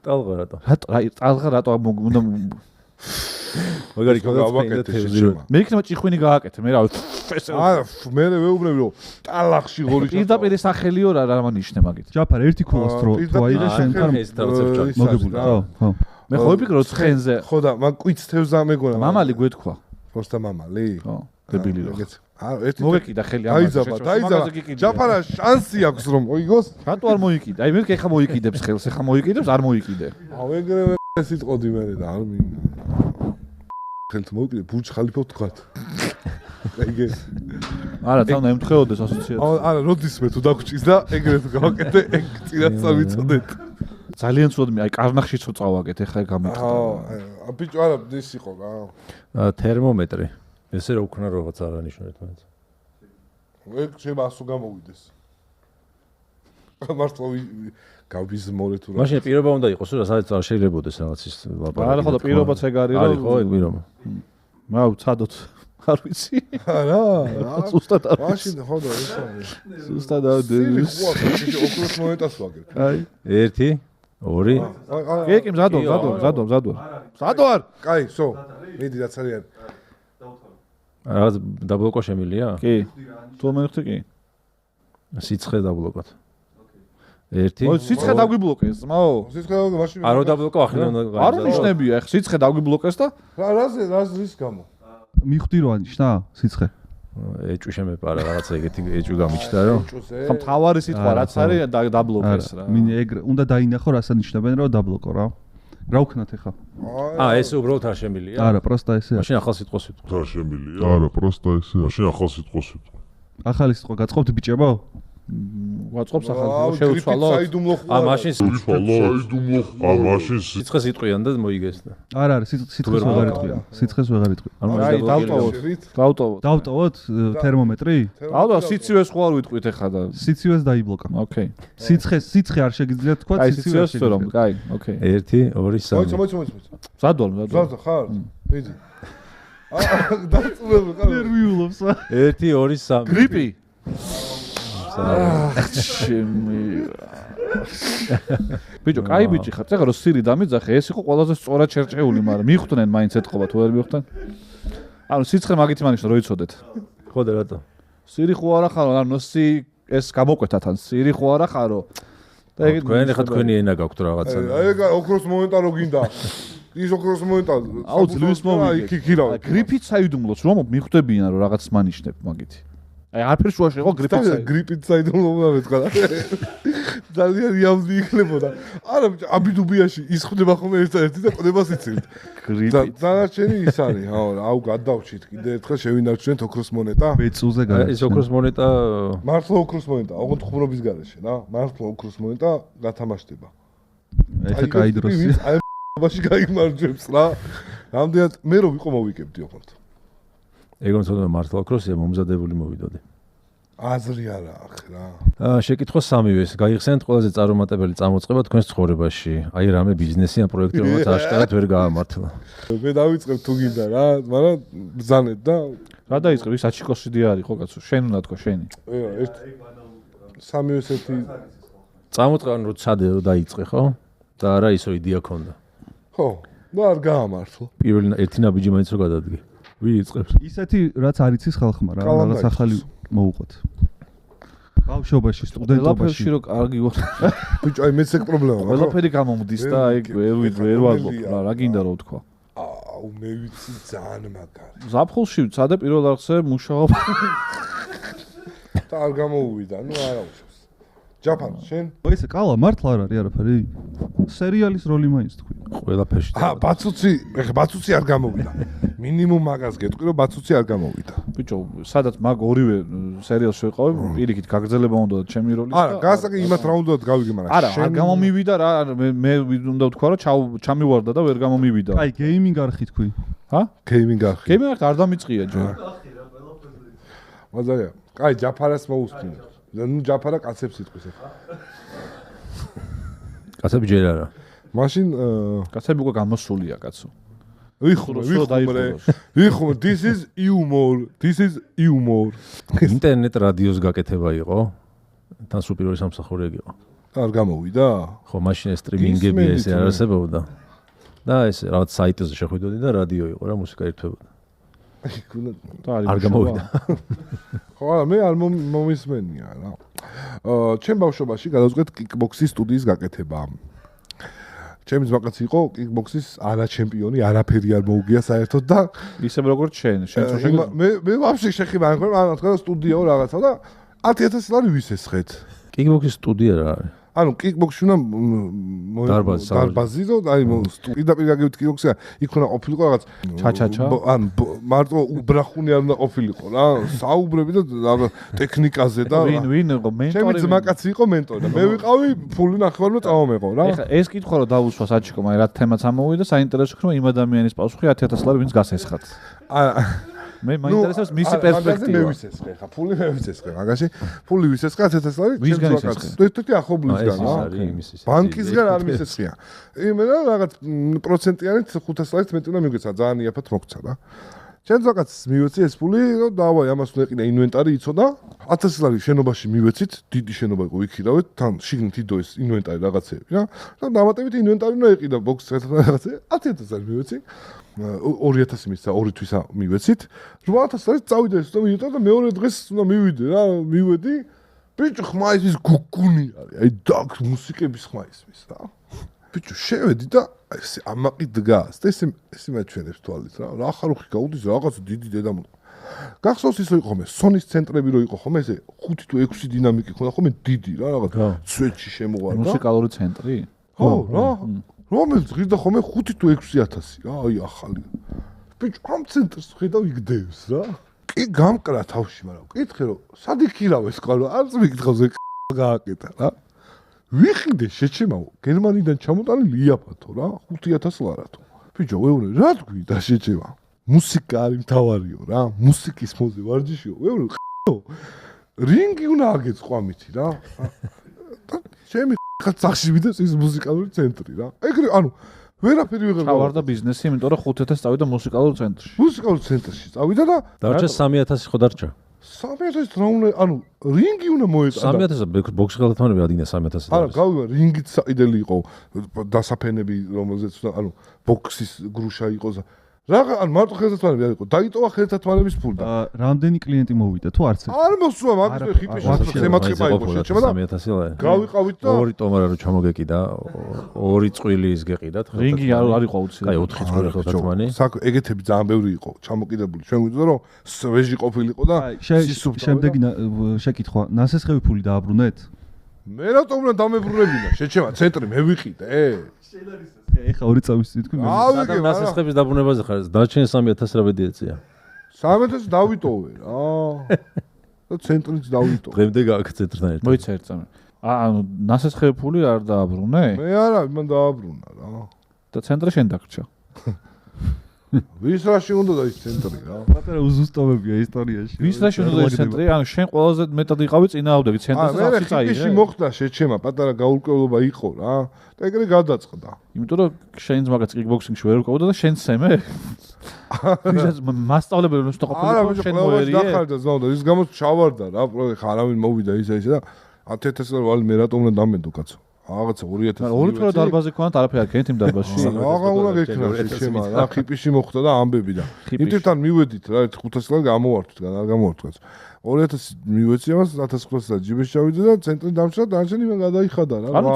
ტალღა რატო? ტალღა რატო უნდა მაგარი გავაკეთე შეძირო. მე იქნება ჭიხვინი გააკეთე, მე რა ვიცი. მე ვეუბნები რომ ტალახში ორი პირდაპირ სახელიო რა მანიშნე მაგით. ჯაფარ ერთი ქულას თრო თუ აიღე შენთან მოგებული. ხო. მე ხო ვიფიქრე რომ ცხენზე. ხო და მაგ კვიც თევზა მეგონა. მამალი გვეთქვა. პროსტა მამალი? ხო, დებილი რა. ერთი მოგეკიდა ხელი დაიძაბა. ჯაფარა შანსი აქვს რომ მოიგოს. რატო არ მოიკიდა? აი მე ხა მოიკიდებს ხელს, ხა მოიკიდებს, არ მოიკიდე. ეგრევე სიტყოდი მე და არ მინდა. ხელთ მოუკიდე ბურჯ ხალიფა ვთქვათ. ეგე. არა, თან ემთხეოდეს ასოციაცია. არა, როდის მე თუ დაგჭის და ეგრეთ გავაკეთე, ეგ წინათ წავიწოდეთ. ძალიან ცუდმე, აი კარნახშიც წავაგეთ, ეხლა გამიწყდა. ბიჭო, არა, ის იყო რა. თერმომეტრი. ესე რა უქნა რაღაც არანიშნულით მაინც. ეგ შეიძლება 100 გამოვიდეს. მართლა გავიზმორე თუ რა. მაშინ პირობა უნდა იყოს, რა სადაც არ შეიძლებაოდეს რაღაც ის ლაპარაკი. არა, ხო და პირობაც ეგ არის, არის ხო ეგ პირობა. მაუ ცადოთ. არ ვიცი. არა, ზუსტად არ. მაშინ ხო და ეს არის. ზუსტად არ ის ხო, ეს ოქროს მონეტას ვაგებ. აი. 1 2 კი, მზადვარ. კაი, სო. მიდი რაც არის. რაღაც დაბლოკო შემილია? კი. თუ მეხთი კი. სიცხე დაბლოკოთ. 1 ой, სიცხე დაგვიბლოკეს, მაო. სიცხე დაგვიბლოკეს, მაშინ არ დაბლოკო ახლა უნდა გაიზარდო. არ ნიშნებია, ახლა სიცხე დაგვიბლოკეს და რას გამო? მიხვდი რომ ანიშნა სიცხე. ეჭვი შემეპარა რაღაცა ეგეთი ეჭვი გამიჩნდა რომ ხა მთავარი სიტყვა რაც არის დაბლოკეს რა. მინ ეგ უნდა დაინახო რას ანიშნებენ რომ დაბლოკო რა. რა ვქნათ ახლა? ეს უბრალოდ არ შემილია? არა, პროსტა ესე. მაშინ ახალ სიტყვას ვიტყვი. არ შემილია. არა, პროსტა ესე. მაშინ ახალ სიტყვას ვიტყვი. ახალი სიტყვა გაწყობთ ბიჭებო? ვაწყობს ახალ შეუცვალოთ. მაშინ მაშინ სიცხეს იტყვიან და მოიგეს და. არა, სიცხეს ვეღარ იტყვიან. სიცხეს ვეღარ იტყვიან. აი, დავტოვოთ თერმომეტრი? დავტოვოთ, სიცივეს ხო არ ვიტყვით ახლა და. სიცივეს დაიბლოკა. ოკეი. სიცხე არ შეგიძლიათ თქვა, სიცივეს ვერომ, კაი, ოკეი. 1 2 3 მოიცა. ზადვალ. ხარ? მიდი. დაწუნებულ ხარ? ნერვიულობს. 1 2 3 გრიპი. ბიჭო, კაი ბიჭი ხარ, წეგა რომ სირი დამიძახე, ეს იყო ყველაზე სწორად შერჭეული, მაგრამ მიხვდნენ მაინც ეთყობა თუ ვერ მიხვდნენ? ანუ სიცხე მაგით მანიშნა რომ იცოდეთ. ხო და რატო? სირი ხო არა ხარო, ანუ ეს გამოკვეთა თან, სირი ხო არა ხარო. და ეგ თქვენ ხა თქვენი ენა გაქვთ რაღაცა. აი ეგ ოქროს მონეტა რო გინდა. ის ოქროს მონეტა. აუ ძლივს მოვიგე. გრიფით საიდუმლოს რომ მიხვდებიან რომ რაღაც მანიშნებ მაგითი. აი არაფერ შუაში იყო გრიპით საიდუმლო მეთქვა. ძალიან იავდი იქნებოდა. არა ბიჭო, აბიდუბიაში ის ხდება ხოლმე ერთადერთი და ყდებას იცით. გრიპით. დანარჩენი ის არის, აუ გადავჩით კიდე ერთხელ შევინარჩუნეთ ოქროს მონეტა. ბეწუზე გაიჩნდა. ეს ოქროს მონეტა მართლა ოქროს მონეტა, ოღონდ ხუმრობის გარეშე რა. მართლა ოქროს მონეტა გათამაშდება. ეხა კაი დროსია. აი ბაში გაიმარჯვებს რა. რამდენად მე რო ვიყო მოვიკებდი ოღონდ. ეგონ თქო მართლა კროსია მომზადებული მოვიდოდი. აზრი არა ახ რა. შეკითხვა სამივეს. გაიხსენეთ ყველაზე წარუმატებელი წამოწყება თქვენს ცხოვრებაში. აი რამე ბიზნესი ან პროექტი რომელიც აშკარად ვერ გაამართლა. მე დავიწყებ თუ გინდა რა, მაგრამ ბრძანეთ და რა დაიწყებ ის აჩიკოსიდი არის ხო კაცო? შენ უნდა თქო შენი. ერთ სამივეს ერთი წამოწყება რო ცადე რო დაიწყე ხო? და არა ისო იდეა ქონდა. ხო, და არ გაამართლა. პირველი ერთი ნაბიჯი მაინც რო გადადგე. ვინ იწყებს? ისეთი რაც არ იცის ხალხმა რა, რაღაც ახალი მოუყვეთ. ბავშვობაში, სტუდენტობაში რო კარგი ვარ. ბიჭო, აი მეც ეგ პრობლემაა. ყველაფერი გამომდის და აი ვერ ვარგობ რა გინდა რო ვთქვა. აუ, მე ვიცი ძალიან მაგარი. ზაფხულში ვცადე პირველ არხზე მუშაობა. და არ გამოუვიდა, ნუ არა უშავს. ჯაფარ, შენ? ესე კალა მართლა არ არის არაფერი. სერიალის როლი მაინც თქვი. ყველაფერში. ბაცუცი, ეხა ბაცუცი არ გამოვიდა. მინიმუმ მაგას გეტყვი, რომ ბაცუცი არ გამოვიდა. ბიჭო, სადაც მაგ ორივე სერიალში ვიყავი, პირიქით გაგრძელება უნდა ჩემი როლის და არა, გასაგე იმათ რა უნდა გავიგე, მაგრამ არა, არ გამომივიდა რა, მე უნდა ვთქვა, რომ ჩამივარდა და ვერ გამომივიდა. აი, გეიმინგ არხი თქვი. ჰა? გეიმინგ არხი. გეიმინგ არ დამიწყია ჯერ. მაზარია. კაი, ჯაფარას მოусმინე. ნუ ჯაფარა კაცებს იტყვის ახლა. კაცები ჯერ არა. მაშინ კაცები უკვე გამოსულია კაცო. ვიხუმე, this is humor. ინტერნეტ რადიოს გაკეთება იყო. თან სულ პირველი სამსახური ეგ იყო. არ გამოვიდა? ხო, მაშინ სტრიმინგები ესე არ არსებობდა. და ეს რაღაც საიტზე შეხვიდოდი და რადიო იყო რა, მუსიკა ერთვებოდა. არ გამოვიდა. ხო, არა, მე არ მომისმენია რა. ჩემ ბავშვობაში გადავწყვეტ კიკბოქსის სტუდიის გაკეთება. ჩემი ძმაკაცი იყო კიკბოქსის არა ჩემპიონი, არაფერი არ მოუგია საერთოდ და ისე როგორც შენ მე ვაფშე შეხება მაგრამ თქვა სტუდიაო რაღაცა და 10000 ლარი ვისესხეთ. კიკბოქსის სტუდია რა არის? ანუ კიკბოქსში უნდა დარბაზი და აი პირდაპირ გაგივით კიკბოქსი იქ უნდა ყოფილიყო რაღაც ჩაჩაჩა ან მარტო უბრახუნი არ უნდა ყოფილიყო რა საუბრები და ტექნიკაზე და ვინ იყო მენტორი ჩემი ძმაკაცი იყო მენტორი და მე ვიყავი ფული ნახევარმა წავამეყო რა ეხლა ეს კითხვა რომ დავუსვა საჩიკო მაგრამ რა თემაც ამოვიდა საინტერესო ხმა იმ ადამიანის პასუხი 10000 ლარი ვინც გასესხათ მე მაინტერესებს მისი პერსპექტივა. მე ვისესხე ხა, ფული მე ვისესხე, მაგაში ფული ვისესხე 10000 ლარი. ვისგან ისესხე? ერთ-ერთი ახლობლისგან, ბანკისგან არ მისესხია. იმენა რაღაც პროცენტიანით 500 ლარით მეტი უნდა მიგვეცა, ძალიან იაფად მოგცა რა. ჩემ ზოგადად მივეცი ეს ფული, რომ დავაი ამას უნდა ეყიდა ინვენტარი იცოდა. 1000 ლარი შენობაში მივეცით, დიდი შენობა იყო ვიქირავეთ, თან შიგნით იდო ეს ინვენტარი რაღაცეები რა. და დამატებით ინვენტარი უნდა ეყიდა ბოქსს რაღაცე 10000 ლარი მივეცი. 2000 მისცა 2 თვისა მივეცით 8000 ლარი წავიდა ეს და მივიდა და მეორე დღეს უნდა მივიდე რა მივედი ბიჭო ხმა ის გუგუნი არის აი დაკ მუსიკების ხმა ისმის რა ბიჭო შევედი და ეს ამაყი დგას და ეს მეჩვენებს თვალით რა ხარუხი გაუდის რაღაც დიდი დედამო გახსოვს ისო იყო მე სონის ცენტრები რო იყო ხომ ესე 5 თუ 6 დინამიკი ხონდა ხომ დიდი რა რაღაც სვეტში შემოვარდა მუსიკალური ცენტრი ხო რა რომელიც ღირდა ხოლმე 5 თუ 6000 რა აი ახალი ბიჭო ამ ცენტრს ხედავ იგდევს რა კი გამკრა თავში მაგრამ ვკითხე რომ სად იქირავ ეს ყალა არც მიკითხავს ეგ გააკეთა რა ვიყიდე შეჩემაო გერმანიდან ჩამოტანილი იაფათო რა 5000 ლარათო ბიჭო ვეუბნე რა თქვი და შეჩემა მუსიკა არის მთავარიო რა მუსიკის მოზე ვარჯიშიო ვეუბნე რინგი უნდა აგეწყო ამითი რა ჩემი ხაცახში ვიდეს ის მუსიკალური ცენტრი რა. ეგრე ანუ ვერაფერი ვიღებ. ჩავარდა ბიზნესი, იმიტომ რომ 5000 წავიდა მუსიკალურ ცენტრში. მუსიკალურ ცენტრში წავიდა და დარჩა 3000 ხო დარჩა? 3000 რა უნდა ანუ რინგი უნდა მოეწოდა. 3000 ბოქსი გადათმანები ადინა 3000. არა, გავიგე რინგით საიდელი იყო დასაფენები რომელზეც ანუ ბოქსის გრუშა იყო რა ან მარტო ხელთათმანები არ იყო დაიტოვა ხელთათმანების ფული და რამდენი კლიენტი მოვიდა თუ არც არ მოსულა მაგის ხიპეში შემატყება იყო შეჭება და 3000 ლარი გავიყავით და ორი ტომარა რო ჩამოგეკიდა ორი წყვილი ის გეყიდათ რინგი არ იყო აუცილებელი აი 4 წყვილი ხელთათმანი ეგეთები ძალიან ბევრი იყო ჩამოკიდებული ჩვენ გვიძა რომ სვეჟი ყოფილიყო და შემდეგი შეკითხვა ნასესხები ფული დააბრუნეთ მე რატომ უნდა დამებრუნებინა შეჩემა ცენტრი მე ვიყიდე ეხა ორი წამის თქვი მე სადამ ნასესხების დაბრუნებაზე ხარ დარჩენ 3000 რა ბედიეცია 3000 დავიტოვე რა და ცენტრიც დავიტოვე დღემდე გაქვს ცენტრთან ერთად მოიცა ერთ წამი ანუ ნასესხები ფული არ დააბრუნე მე არა მან დააბრუნა რა და ცენტრი შენ დაგრჩა. ვის რაში უნდა და ის ცენტრი რა? პატარა უზუსტობებია ისტორიაში. ვის რაში უნდა ის ცენტრი? ანუ შენ ყველაზე მეტად იყავი წინააღმდეგი ცენტრზე სახში წაიღე. ის მოხდა შეჩემა, პატარა გაურკვევლობა იყო რა. და ეგრე გადაწყდა. იმიტომ რომ შენს მაგაც kickboxing-ში ვერ უკავდა და შენ სემე. ვისაც მასწავლებელი უნდა ყოფილიყო შენ მოერიე. დახარდა ზავდა, ის გამოც ჩავარდა რა, ხა არავინ მოვიდა ისე და 10,000 ლარი მე რატომ უნდა დამედო კაცო? რაღაცა 2000. ორი თვე დარბაზი ქონათ, არაფერი არ ქენით იმ დარბაზში. რაღა უნდა გექნა შეჩემა რა, ხიპიში მოხდა და ამბები და. იმთებთან მივედით რა, 500 ლარი გამოვართვით, არ გამოვართვით. 2000 მივეცი ამას 1500 ლარი ჯიბეში ჩავიდე და ცენტრი დამჭრა და არჩენი მე გადაიხადა რა. ანუ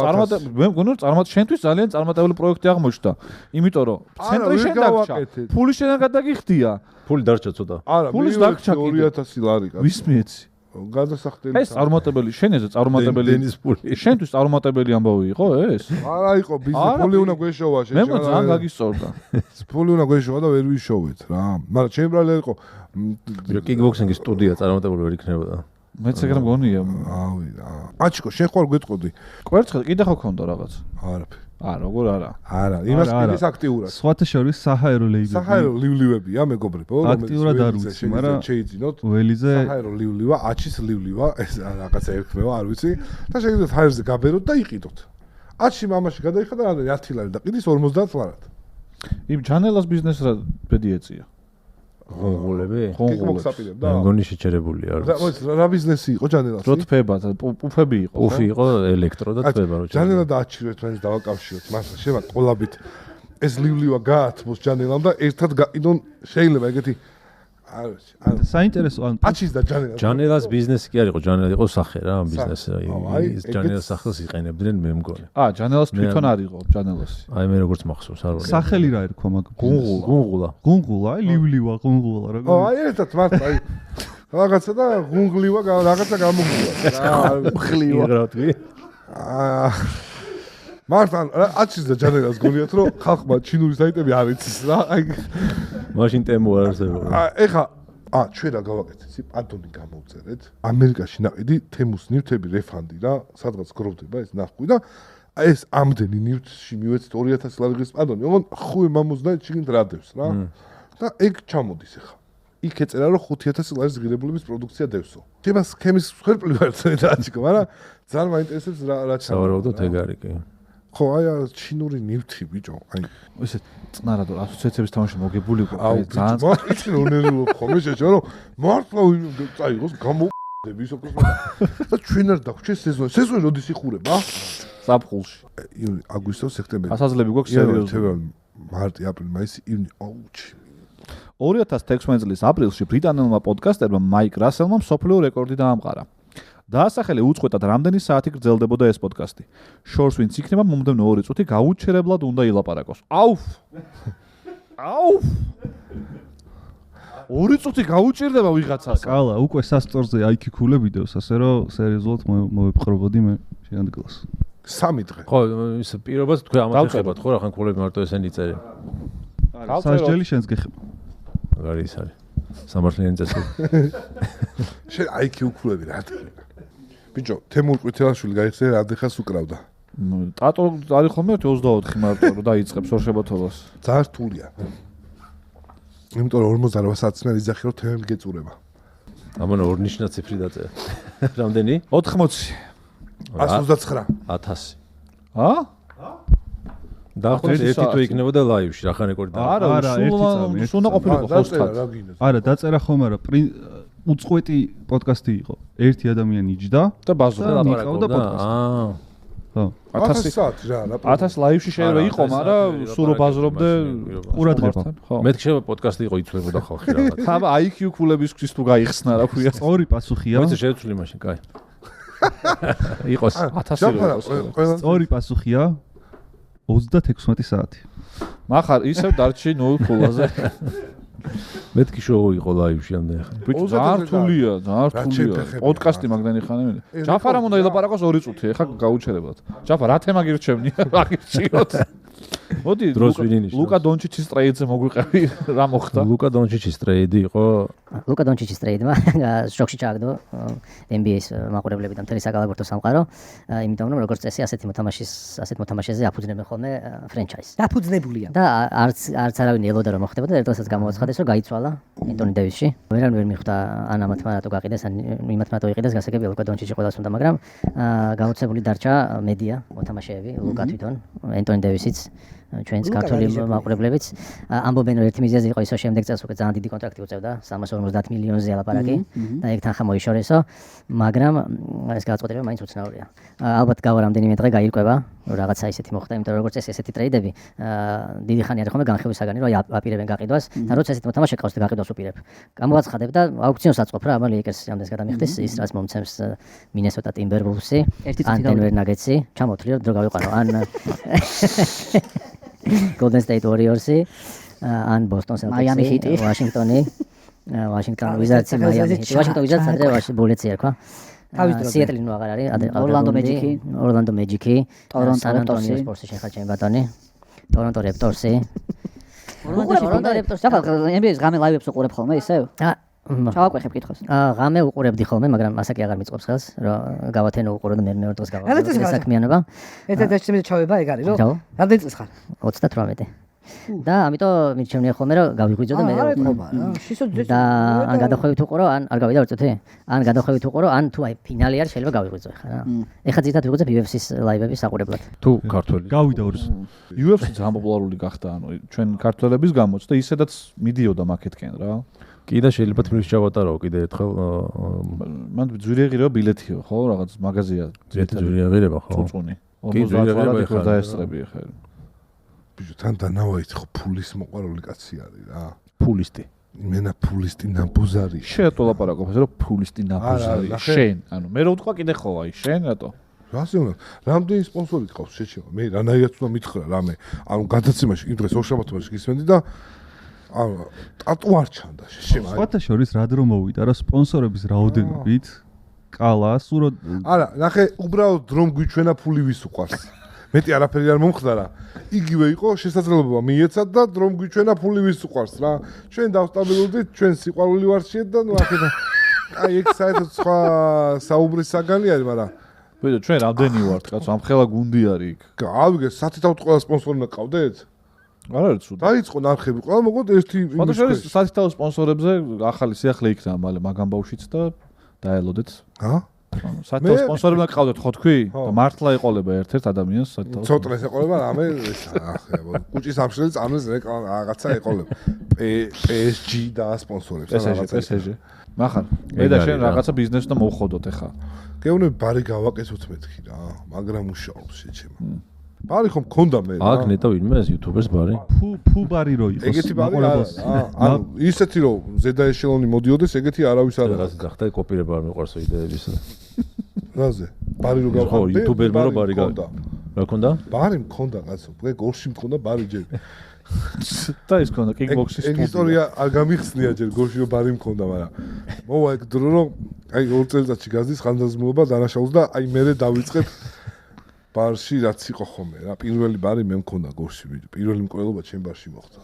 მე მგონი რომ შენთვის ძალიან წარმატებული პროექტი აღმოჩნდა. იმიტომ რომ ცენტრი შენ დაგჭა. ფული შენგან გადაგიხდია. ფული დარჩა ცოტა. არა, ფულის დაგჭა 2000 ლარი კაცო. ვის მიეცი? გადასახდელი. ეს წარმატებელი შენეზე წარმატებელი. დენის ფული. შენთვის წარმატებელი ამბავი იყო ეს? არა იყო ბიზნესი, ფული უნდა გვეშოვა მე მგონი ძალიან გაგისწორდა. ფული უნდა გვეშოვა და ვერ ვიშოვეთ რა. მაგრამ ჩემ ბრალი იყო kickboxing-ის სტუდია წარმატებული ვერ იქნებოდა. მეც ეგრე მგონია. ავი რა. აჩიკო შენ ხარ გვეტყოდი? კვერცხი კიდე ხო ქონდა რაღაც? არაფერი. როგორ არა? არა, იმას კიდეს აქტიურად. სხვათა შორის საჰაერო ლეიბლი. საჰაერო ლივლივებია მეგობრებო, აქტიურად არ ვიცი, მაგრამ შეიძინოთ. ველიზე საჰაერო ლივლივა, აჩის ლივლივა, ეს რაღაცა ერქმევა, არ ვიცი. და შეგიძლიათ ჰაერზე გაბეროთ და იყიდოთ. აჩი მამაში გადაიხადა რამდენი 10 ლარი და ყიდის 50 ლარად. იმ ჩანელას ბიზნესს რა ბედი ეწია? ღონღულები? kickbox აპირებ და. მე მგონი შეჩერებული არ და მოიც რა ბიზნესი იყო ჩანელასი? რო თფება და პუფები იყო. პუფი იყო ელექტრო და თვება რო ჩანელა და აჩირეთ მაინც დავაკავშიროთ. მართლა შევა ყოლაბით ეს ლივლივა გაათმოს ჩანელამ და ერთად გაყიდონ შეიძლება ეგეთი არ ვიცი. ანუ საინტერესო ან აჩის და ჩანელა. ჯანელას ბიზნესი კი არ იყო, ჯანელა იყო სახე რა, ამ ბიზნესი. ის ჯანელას სახელს იყენებდნენ მე მგონი. ჯანელას თვითონ არ იყო, ჯანელასი. აი მე როგორც მახსოვს, არ ვიცი. სახელი რა ერქვა მაგ გუნღულა. გუნღულა, აი ლივლივა, გუნღულა რა. აი ერთად მართლა აი რაღაცა და გუნგლივა რაღაცა გამოგვივა. ხლივა რა თქვი? მართლა აჩის და ჯანელას გონიათ რომ ხალხმა ჩინური საიტები არ იცის რა. აი მაშინ ტემო არ არსებობდა. ეხა ჩვენ რა გავაკეთეთ? ისი პადონი გამოვწერეთ. ამერიკაში ნაყიდი თემუს ნივთები რეფანდი რა, სადღაც გროვდება ეს ნახვი და ეს ამდენი ნივთში მივეცით 2000 ლარი ღირს პადონი. ოღონდ ხუე მამუზდა ჩიგინთ რადევს რა. და ეგ ჩამოდის ეხა. იქ ეწერა რომ 5000 ლარის ღირებულების პროდუქცია დევსო. შეიძლება სქემის ხერპლი ვარ წედა აჩიკო, მაგრამ ძალიან მაინტერესებს რა სავარაუდოდ ეგ არის კი. ხო, აი ჩინური ნივთი ბიჭო, აი ესე წნარად ასოციაციების თამაში მოგებული იყო. ძალიან მარტივ უნერულობ ხომ შეჭო რომ მართლა წაიღოს გამოდები ისო და ჩვენ არ დაგვჭეს სეზონი როდის იხურება? საფხულში. ივნი, აგვისტო, სექტემბერი. ასაზლები გვაქვს სერიოზულად. თებერვალი, მარტი, აპრილი, მაისი, ივნი, აუჩი. 2016 წლის აპრილში ბრიტანელმა პოდკასტერმა მაიკ რასელმა მსოფლიო რეკორდი დაამყარა. დაასახელე უწყვეტად რამდენი საათი გრძელდებოდა ეს პოდკასტი. შორს ვინც იქნება მომდევნო 2 წუთი გაუჩერებლად უნდა ილაპარაკოს. აუ! 2 წუთი გაუჭირდება ვიღაცას. კალა, უკვე სასწორზე აიქიქულებიდევს, ასე რომ სერიოზულად მოვეპყრობოდი მე შეადგილას. 3 დღე. ხო, ის პირობას თქვენ ამათ ეხებათ, ხო რა ხან ქულები მარტო ესენი წერენ. სასჯელი შენს გეხება. არის ის არის. სამართლიანი წესები. შენ IQ ქულები რა თქვი? ბიჭო, თემურ ყვითელაშვილი გაიხსენე რადიხას უკრავდა. ტატო არის ხოლმე 24 მარტო რომ დაიწყებს ორშაბათობას. ძალიან რთულია. იმიტომ რომ 48 საათს მე იძახი რომ თემები გეწურება. ამონა ორ ნიშნა ციფრი დაწერა. რამდენი? 80. 129. 1000. და დაახლოებით ერთი თვე იქნებოდა ლაივში, რა ხან რეკორდი. არა, ერთი წამი. უნდა ყოფილიყო ხოსტად. არა, დაწერა ხომ არა, უწყვეტი პოდკასტი იყო. ერთი ადამიანი იჯდა და ბაზრობდა ლაპარაკობდა პოდკასტი. ხო. 1000 საათი რა, 1000 ლაივში შეიძლება იყო, მაგრამ სულ რო ბაზრობდე ყურადღება. ხო. მე შეიძლება პოდკასტი იყო იცვლებოდა ხალხი რაღაც. ხაბა IQ ქულებისთვის თუ გაიხსნა რა ქვია. ორი პასუხია. მეც შევცვლი მაშინ, კაი. იყოს 1000 რო. ორი პასუხია 36 საათი. მახარ ისევ დარჩი 0 ფულაზე. მეთქი შოუ იყო ლაივში ამდენ ხა. ბიჭო ძალიან რთულია, ძალიან რთულია. პოდკასტი მაგდენი ხანემ. ჯაფარამ უნდა ილაპარაკოს 2 წუთი, ეხა გაუჩერებლად. ჯაფარ რა თემა გირჩევნია? რა გირჩიოთ? მოდი ლუკა დონჩიჩის ტრეიდზე მოგვიყევი რა მოხდა? ლუკა დონჩიჩის ტრეიდი იყო ლუკა დონჩიჩის ტრეიდმა შოქში ჩააგდო NBA-ის მაყურებლები და მთელი საგალაკტიკო სამყარო, იმიტომ რომ როგორც წესი ასეთ მოთამაშეზე აფუძნებენ ხოლმე ფრენჩაიზს. დაფუძნებულია. და არც არავინ ელოდა რომ მოხდებოდა, ერთადაც გამოაცხადეს რომ გაიცვალა ენტონი დევისში. ვერან ვერ მიხვდა ან ამათმა რატო გაყიდეს, ან იმათმა რატო იყიდეს, გასაგებია ლუკა დონჩიჩი ყველას უნდა, მაგრამ გაოცებული დარჩა მედია, მოთამაშეები, ლუკა თვითონ, ენტონი დევისიც ჩვენს ქართული მაყურებლებიც ამბობენ რომ ერთი მიზეზი იყო ისო შემდეგ წელს უკვე ძალიან დიდი კონტრაქტი უწევდა 350 მილიონზე ალაპარაკი და ეგ თანხა მოიშორესო, მაგრამ ეს გადაწყვეტილება მაინც უცნაურია. ალბათ გავა რამდენიმე დღე გაირკვევა რომ რაღაცა ისეთი მოხდა, იმიტომ რომ როგორც ესეთი ტრეიდები დიდი ხანი არის ხოლმე განხილვის საგანი, რომ აპირებენ გაყიდვას და როცა ესეთი მოთამაშე ყავს და გაყიდვას უპირებ. გამოაცხადებ და აუქციონს აწყობ რა, ამალი ეკერს რამდენს გადამიხდის ის რაც მომცემს მინესოტა ტიმბერვულსი, ან დენვერ ნაგეტსი, ჩამოთვლი რომ დრო გავიყვანო, ან Golden State Warriors-ი, ან Boston Celtics-ი, Washington Wizards-ი, Miami Heat-ი. Washington Wizards ადრე Bullets-ი ერქვა. Seattle-ი ნუ აღარ არის, Orlando Magic-ი, San Antonio Spurs-ი შეხარჩენ ბატონი, Toronto Raptors-ი. Toronto Raptors-ი. NBA-ის ღამე ლაივებს უყურებ ხოლმე ისევ? ჩავაკვეხებ კითხოს. ღამე უყურებდი ხოლმე, მაგრამ ასაკი აღარ მიწყობს ხელს, რომ გავათენო უყურო და მე ორ დღეს გავაკეთე ეს საქმიანობა. ერთ-ერთი ჩავება ეგ არის, რომ რამდენი წელს ხარ? 38. და ამიტომ მიჩვენია ხოლმე რომ გავიღვიძო და მე და ან გადახვევით უყურო, ან არ გავიდა ვერცერთი? ან გადახვევით უყურო, ან თუ აი ფინალი არის შეიძლება გავიღვიძო ხა რა. ეხლა ძირითადად ვიღვიძებ UFC-ის ლაივების საყურებლად. თუ ქართველი გავიდა ორს. UFC ძალიან პოპულარული გახდა, ანუ ჩვენ ქართველების გამოც და ისედაც მიდიოდა მაკეთკენ რა. კი და შეიძლება თბილისში ჩავატარო კიდე ერთხელ მან ძვირიღირება ბილეთიო ხო რაღაც მაღაზია ძვირიღირება ხო წუწუნი 50 ლარი ხო დაესწრები ხა ბიჭო თან დანავაით ხო ფულის მოყვარული კაცი არის რა ფულისტი მენა ფულისტი ნაბუზარი შეეტო ლაპარაკობს რომ ფულისტი ნაბუზარი შენ ანუ მე რო ვთქვა კიდე ხო აი შენ რატო რასე უნდა რამდენი სპონსორი გყავს შეჩემა მე რანაირად უნდა მითხრა რამე ანუ გადაცემაში იმ დღეს ოშაბათობაში გისმენდი და ანუ ტატუ არ ჩანდა შეშემა. სხვათა შორის რად რომ მოვიდა რა სპონსორების რაოდენობით კალა სურო არა ნახე უბრალოდ რომ გვიჩვენა ფული ვის უყარს. მეტი არაფერი არ მომხდა რა. იგივე იყო შესაძლებლობა მიეცათ და რომ გვიჩვენა ფული ვის უყარს რა. ჩვენ დავსტაბილურდით ჩვენ სიყვარული ვარჩიეთ და ნუ აქედან აი ეგ საერთოდ სხვა საუბრის საგანი არის მაგრამ ბიჭო ჩვენ რამდენი ვართ კაცო ამ ხელა გუნდი არის იქ. გავიგე სათითაოდ ყველა სპონსორი უნდა ყავდეთ? არ არის ცუდი. დაიწყო ნარხები, ყველა მოგოთ ერთი ფოტოშორის სათითაო სპონსორებზე ახალი სიახლე იქნა მალე მაგამ ბავშვიც და დაელოდეთ. ჰა? სათითაო სპონსორებმა ყავდეთ ხო თქვი? და მართლა ეყოლება ერთ-ერთ ადამიანს სათითაო. ცოტნეს ეყოლება რამე კუჭის ამშრელი წამლის რაღაცა ეყოლება. PSG და სპონსორებს რაღაცა. PSG. მახარ. მე და შენ რაღაცა ბიზნესს და მოვხოდოთ ახლა. გეუბნები ბარი გავაკეთოთ მეთქი რა, მაგრამ მუშაობს შეჩემა. ბარი ხომ მქონდა მე რა. აქ ნეტო ვინმე ეს YouTubers ბარი? ფუ ბარი რო იყოს. ეგეთი ბარი არა. ანუ ისეთი რომ ზედა ეშელონი მოდიოდეს, ეგეთი არავის არ არის. გახდა კოპირება არ მიყვარს იდეებისა. რაზე? ბარი რო გავყავდი. YouTuber-მა რო ბარი გავყავდა. რა ქონდა? ბარი მქონდა კაცო. მე გორში მქონდა ბარი ჯერ. და ის ქონდა kickbox-ის. ეგ ისტორია არ გამიხსნია ჯერ გორში რო ბარი მქონდა, მაგრამ მოვა ეგ დრო რომ აი 2 წელიწადში გაზდის ხანდაზმულობა დანაშაულს და აი მე დავიწყებ ბარში რაც იყო ხოლმე რა პირველი ბარი მე მქონდა გორში პირველი მკვლელობა ჩემ ბარში მოხდა.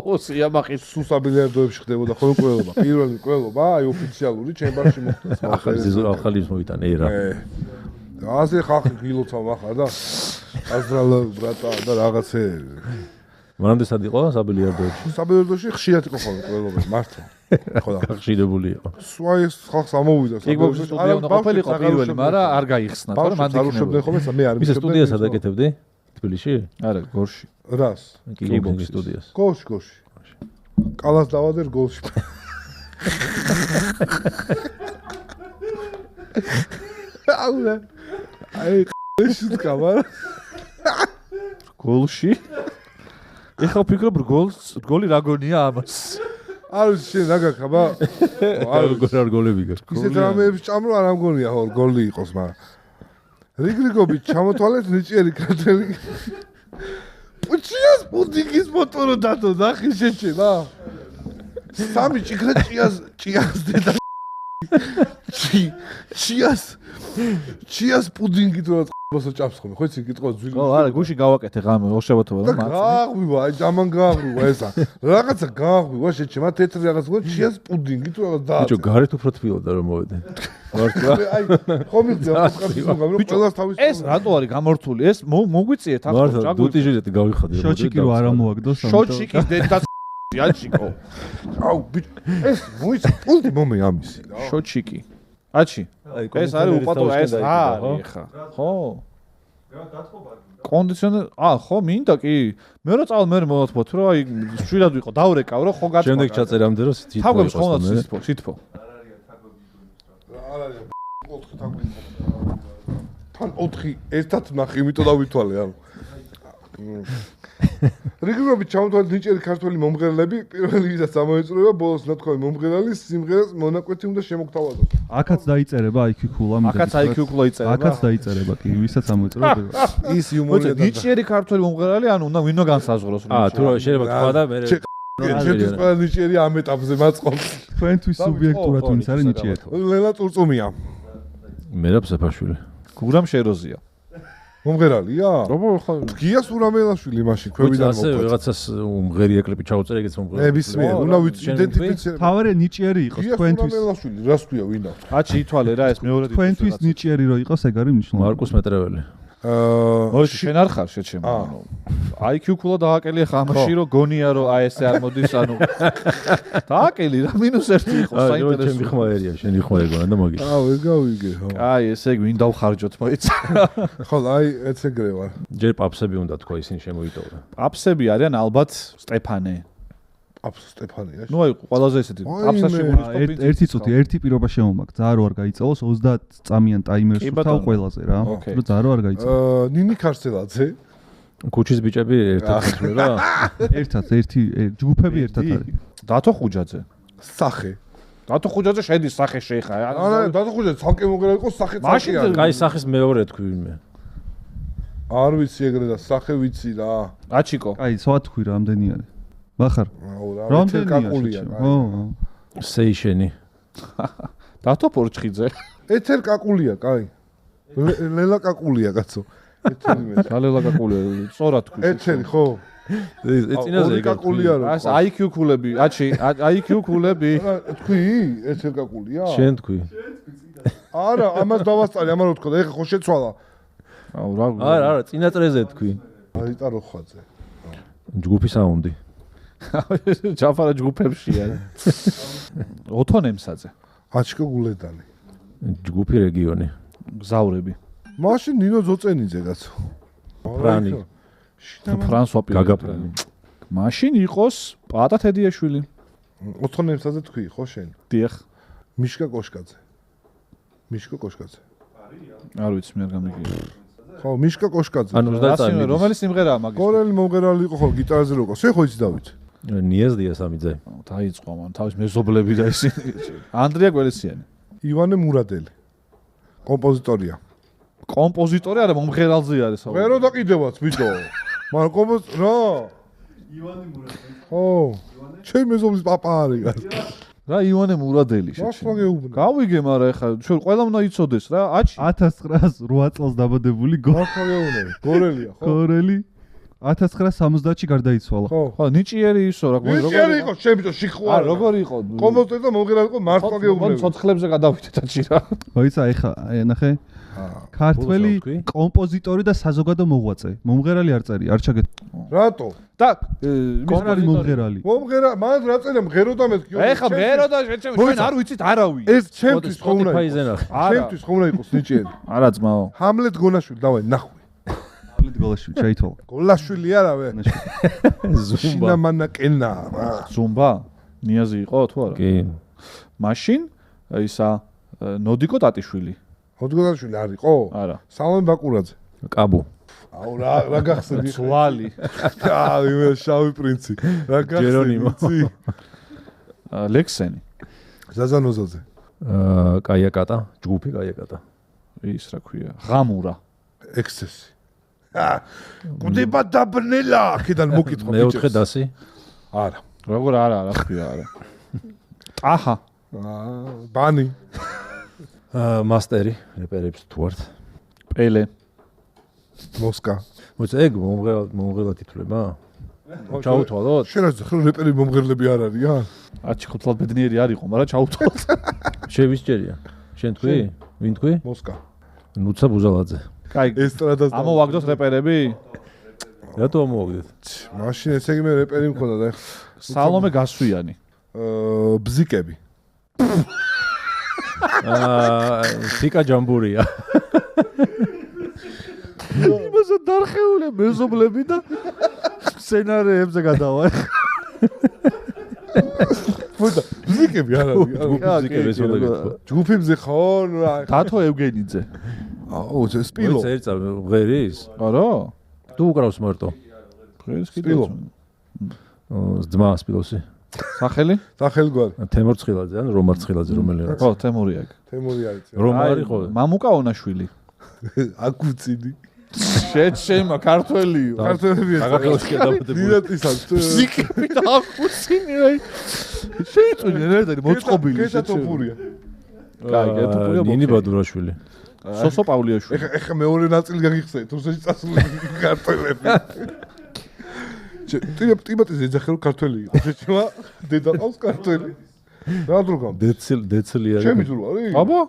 ო სიამაყის სუსაბილიარდოებში ხდებოდა ხოლმე მკვლელობა. პირველი მკვლელობა აი ოფიციალური ჩემ ბარში მოხდა. ახალი ის მოვიტანე რა. ასე ხალხი გილოცა מחარ და აზრალა ბრატა და რაღაცე მანამდე სად იყო საბილიარდოებში? საბილიარდოებში ხშირად იყო ხოლმე მკვლელობა მართლა. ხო და ხშირებული იყო. სვაი ხალხს ამოვიდა საბილიარდოებში. არა ბავშვი იყო პირველი, მაგრამ არ გაიხსნა, თორემ მანდ იქნებოდა ხოლმე მე არ მის სტუდიას ადაკეთებდი თბილისში? არა, გორში. რას? Kickbox-ის სტუდიას. გოლში. კალას დავადერ გოლში. აულა. აი ეს კამარა. გოლში? ეხლა ვფიქრობ გოლი რა გონია ამას. არ ვიცი შენ რა გაქაბა? არ გოლები გაქვს. ისეთ რამეებს ჭამრო არ ამგონია ხო გოლი იყოს მაგრამ. რიგრიგობით ჩამოთვალეთ ნიჭიერი კარტელი. პუჩიას პუდინგის მოტორო დათო ნახე შეჩემა. სამი ჭიქრა ჭიას დედა. ჭიას პუდინგი თუ რა ბოსო ჭამს ხოლმე, ხო იცი კითხვა ძვილი. ხო, არა, გუში გავაკეთე ღამე, ოშევათო რა მაც. გააღვივა, აი ამან გააღვივა ესა. რაღაცა გააღვივა, შეჭე, მათ ეთრი რაღაც გქონდა, ჩიას პუდინგი თუ რაღაც და. ბიჭო, გარეთ უფრო თბილოდა რომ მოვედნენ. მართლა. აი, ხომ იცი, პოდკასტის გამო ყველას თავის ეს რატო არის გამორთული? ეს მოგვიწიეთ ახლა მართლა, დუტიჟილეთი გავიხადე. შოჩიკი რო არ ამოაგდოს. შოჩიკის დედა აჩიკო. აუ, ბიჭო, ეს მოიცა პულტი მომე ამისი. შოჩიკი. აჩი. ეს არის უპატო ეს რა არის ხა? ხო. კონდიციონერი, ხო, მინდა კი. მე რო წავალ მე მოვათბოთ, რომ აი შვილად ვიყო, დავრეკავ, რომ ხო გაჭმა. შემდეგ ჩაწერამდე რომ სიტყვა. თაგვებს ხონდა სიტყვა. არ არის 4 თაგვი. თან 4 ერთად ნახე, იმიტომ დავითვალე, ანუ. რეგულარულად ჩამოთვალეთ ნიჭიერი ქართველი მომღერლები, პირველი ვისაც ამოეწურება, ბოლოს ნათქვამი მომღერალის სიმღერას მონაკვეთი უნდა შემოგთავაზოთ. აქაც დაიწერება IQ Cool ამიტომ. აქაც IQ Cool იწერება. აქაც დაიწერება კი, ვისაც ამოეწურება. ის იუმორია და ნიჭიერი ქართველი მომღერალი, ანუ უნდა ვინმე განსაზღვროს. თუ შეიძლება თქვა და მე ჩემთვის ყველა ნიჭიერი ამ ეტაპზე მაწყობს. თქვენთვის სუბიექტურად ვინც არის ნიჭიერი. ლელა წურწუმია. მერაბ საფაშვილი. გურამ შეროზია. მომღერალია? როგორ ხო? გიას ურამელაშვილი მაშინ ქვევიდან ასე ვიღაცას უმღერი ეკლიპი ჩაუწერე ეგეც მომღერალი. ნებისმიერ, უნდა ვიდენტიფიცირებ. თავარი ნიჭიერი იყოს თქვენთვის. გიას ურამელაშვილი, რას ქვია ვინ აქვს? აჩი ითვალე რა ეს მეორე თქვენთვის ნიჭიერი რო იყოს ეგ არის მნიშვნელოვანი. მარკუს მეტრეველი. მოიში შენ არ ხარ შეჩემო ანუ IQ Cool-ა დააკელია ხამაში რომ გონია რომ აი ესე არ მოდის ანუ დააკელი რა -1 იყო საინტერესო ჩემი ხმაერია შენი ხმაერი გონა და მოგი ვერ გავიგე ხო აი ესე ვინ დავხარჯოთ მოიცა ხო აი ეც ეგრე ვარ ჯერ პაპსები უნდა თქვა ისინი შემოიტოვდა პაპსები არიან ალბათ სტეფანე სტეფანია ნუ აი ყველაზე ესეთი პაპსაში გულისხმობ ერთი წუთი ერთი პირობა შემომაგ ძალიან რო არ გაიწელოს 30 წამიან ტაიმერს ვთავ ყველაზე რა რომ ძალიან რო არ გაიწელოს ნინი ქარსელაძე ქუჩის ბიჭები ერთად ხმე რა ერთად ერთი ჯგუფები ერთად არის დათო ხუჯაძე სახე დათო ხუჯაძე შედის სახეში ხა არა დათო ხუჯაძე ცალკე მომღერალი იყო სახე მაშინ კაი სახის მეორე თქვი ვინმე არ ვიცი ეგრე და სახე ვიცი რა აჩიკო კაი სხვა თქვი რა ამდენი არის მახარ რამდენი კაკულია ხო სეიშენი დათო პორჩხიძე ეთერ კაკულია კაი ლელა კაკულია კაცო ეთერი მე ლელა კაკულია სწორად თქვი ეთერი ხო ეცინაზე კაკულია რა ეს IQ Cool-ები აჩი IQ Cool-ები თქვი ეთერ კაკულია შენ თქვი არა ამას დავასწარი ამან რო თქვა და ეხა ხო შეცვალა აუ რა არა წინაწრეზე თქვი არიტა როხვაძე ჯგუფი საუნდი ჯაფარა ჯგუფებშია ოთონემსაძე აჩკო გულედანი ჯგუფი რეგიონი გზავრები მაშინ ნინო ძოწენიძე კაცო ფრანი ფრანსუა გაგაფრანი მაშინ იყოს პატა თედიაშვილი ოთონემსაძე თქვი ხო შენ დიახ მიშკა კოშკაძე არ ვიცი მე არ გამიგია ხო მიშკა კოშკაძე ანუ 30 წამი რომელი სიმღერაა მაგის კორელი მომღერალი იყო ხო გიტარაზე რო ყო შენ ხო იცი დავით ნიაზ დიასამიძე დაიწყო მან თავის მეზობლები და ისინი ანდრია გველესიანი ივანე მურადელი კომპოზიტორია კომპოზიტორი არა მომღერალზე არის ვერო და კიდევაც ბიჭო მაგრამ კომპოზიტორ რა ივანე მურადელი ხო ჩემი მეზობლის პაპა არის რა ივანე მურადელი შეჩი გავიგე მაგრამ ეხა ჩვენ ყველა უნდა იცოდეს რა აჩი 1908 წელს დაბადებული გორელია ხო გორელი 1970-ში გარდაიცვალა. ხო, ნიჭიერი ისო რა, როგორი იყო? შენ ბიჭო შიხვარ. არა, როგორი იყო? კომპოზიტორი და მომღერალი იყო მართლა გეუბნები. ცოცხლებზე გადავიდეთ აჩი რა. მოიცა ეხა, ნახე. ქართველი კომპოზიტორი და საზოგადო მოღვაწე. მომღერალი არ წერი, არ ჩაგეთ. რატო? და მომღერალი. მომღერალი, მან რა წერია მღერო და მე თქვი. ეხა მღერო და ჩვენ არ ვიცით არავინ. ეს ჩემთვის ხო უნდა იყოს. ჩემთვის ხო უნდა იყოს ნიჭიერი. არა ძმაო. ჰამლეთ გონაშვილი, დავაი, ნახვი. ჰამლეთ გოლაშვილი ჩაითვალა. გოლაშვილი არავე. ზუმბა. შინამანაკენა. ზუმბა? ნიაზი იყო თუ არა? კი. მაშინ ისა ნოდიკო ტატიშვილი. ოდგოდაშვილი არ იყო? არა. სამონ ბაკურაძე. კაბუ. აუ რა გახსენდი? ცვალი. აი მე შავი პრინცი. რა გახსენდი? ლექსენი. ზაზანოზაძე. კაიაკატა, ჯგუფი კაიაკატა. ის რა ქვია? ღამურა. ექსცესი. გუდება დაბნელა, აქედან მოკითხო ბიჭებს. მეოთხე დასი? არა. როგორ არა, რა ქვია, არა. აჰა. ბანი. მასტერი, რეპერებს თუ ვართ. პელე. მოსკა. მოიცა ეგ მომღერლად ითვლება? ჩაუთვალოთ? შენ რა ხო რეპერი მომღერლები არ არიან? აჩი ხუთლად ბედნიერი არ იყო, მაგრამ ჩაუთვალოთ. შევისჯერია. შენ თქვი? ვინ თქვი? მოსკა. ნუცა ბუზალაძე. კაი, ესტრადას ამოვაგდოთ რეპერები? რატო ამოვაგდეთ? მაშინ ესე იგი მე რეპერი მქონდა და სალომე გასვიანი. ბზიკები. სიკა ჯამბურია. იმასა დარხეული მეზობლები და სცენარეებზე გადავა. ფუდა ბზიკები არ არის. ბზიკები ეს უნდა გეთქვა. ჯგუფებზე ხო? დათო ევგენიძე. აუ სპილო. მოიცა ერთსა ღერის? არა? თუ უკრავს მარტო? ღერის სპილო. ძმა სპილოსი. სახელი? სახელგვარი. თემურ ცხილაძე ან რომარ ცხილაძე რომელი რა? ხო, თემური აქ. თემური არის. რომარ იყო? მამუკა ონაშვილი. აკუცინი. შეჩემა ქართველიო. ქართველები საქართველოს გადავდებული. დინატისად. ბზიკები და აკუცინი აი. შეიწვნენ ერთად მოწყობილი. კეთათოფურია. კაი, კეთათოფურია. ნინი ბადურაშვილი. სოსო პავლიაშვილი. ეხა მეორე ნაწილი გაგიხსენეთ, რუსეთში წასული ქართველები. ტიბეტის ეძახე რომ ქართველი იყო. შეჩემა დედა ყავს ქართველი. რა დროგამ? დეცილი არის. ჩემი ძულა არის? აბა?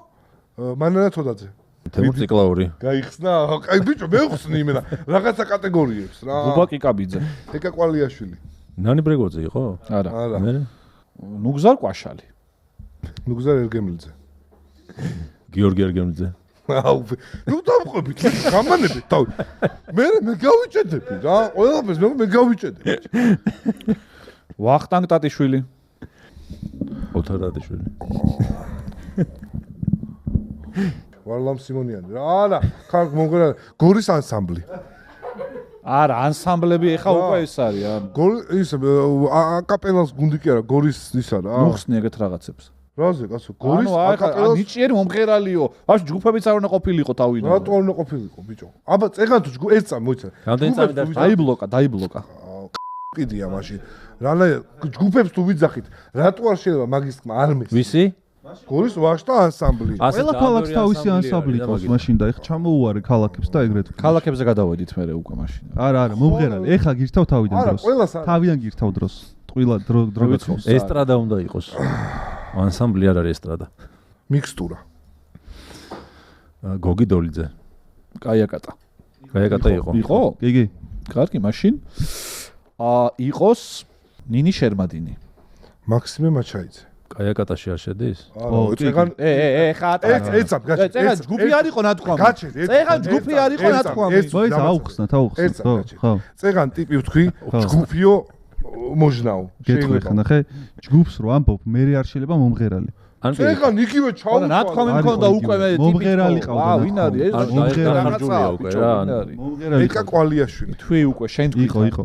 მანანა თოდაძე. თემურ ციკლაური. გაიხსნა? აი ბიჭო, მე ვხსნი იმენა რაღაცა კატეგორიებს რა. გუბა კიკაბიძე. ეკა კვალიაშვილი. ნანი ბრეგოძე იყო? არა. არა. მე ნუგზარ კვაშალი. ნუგზარ ერგემლიძე. გიორგი ერგემლიძე. აუ, ნუ დავყვებით, გამანებით თავი. მე გავიჭედები რა, ყველაფერს მე გავიჭედები. ვახტანგ ტატიშვილი. ოთარ ტატიშვილი. ვარლამ სიმონიანი. რა, კარგ მომღერალი, გორის ანსამბლი. არა, ანსამბლები ეხა უკვე ეს არის, ანუ. ის აკაპელას გუნდი კი არა, გორის ისა რა. ნუხსნი ეგეთ რაღაცებს. რაზე, კაცო, გორის აკაპელას ნიჭიერი მომღერალიო. ბავშვი ჯგუფებიც არ უნდა ყოფილიყო თავიდან. რატო არ უნდა ყოფილიყო, ბიჭო? აბა, წეგან თუ ეს წამ მოიცა. რამდენი წამი და დაიბლოკა. კიდია მაშინ. რანაირ ჯგუფებს თუ ვიძახით, რატო არ შეიძლება მაგის თქმა არ მის? ვისი? გორის ვაშტა ანსამბლი. ყველა ქალაქს თავისი ანსამბლი ყავს მაშინ და ეხა ჩამოუარე ქალაქებს და ეგრეთ. ქალაქებზე გადავედით მე უკვე მაშინ. არა, მომღერალი. ეხა გირთავ თავიდან დროს. თავიდან გირთავ დროს. ტყილა დრო გაწევს. ესტრადა უნდა იყოს. ანსამბლი არ არის ესტრადა. მიქსტურა. გოგი დოლიძე. კაიაკატა. კაიაკატა იყო. იყო? იგი. კარგი, მაშინ იყოს ნინი შერმადინი. მაქსიმე მაჩაიძე. კაიაკატაში არ შედის? წეგან ხატა. ეცამ, გაჩერდი. წეგან ჯგუფი არ იყო ნათქვამი. გაჩერდი. წეგან ჯგუფი არ იყო ნათქვამი. მოიცა აუხსნა, ხო. წეგან ტიპი ვთქვი, ჯგუფიო მოჟნაო. გეტყვი ნახე, ჯგუფს რო ამბობ, მე არ შეიძლება მომღერალი. წეგან იგივე ჩაუყარა. ნათქვამი მქონდა უკვე მე ტიპი. მომღერალი ყავდა. ვინ არის ეს? მომღერალი უკვე რა. მომღერალი. ეკა კვალიაშვილი. თქვი უკვე შენ თქვი. იყო.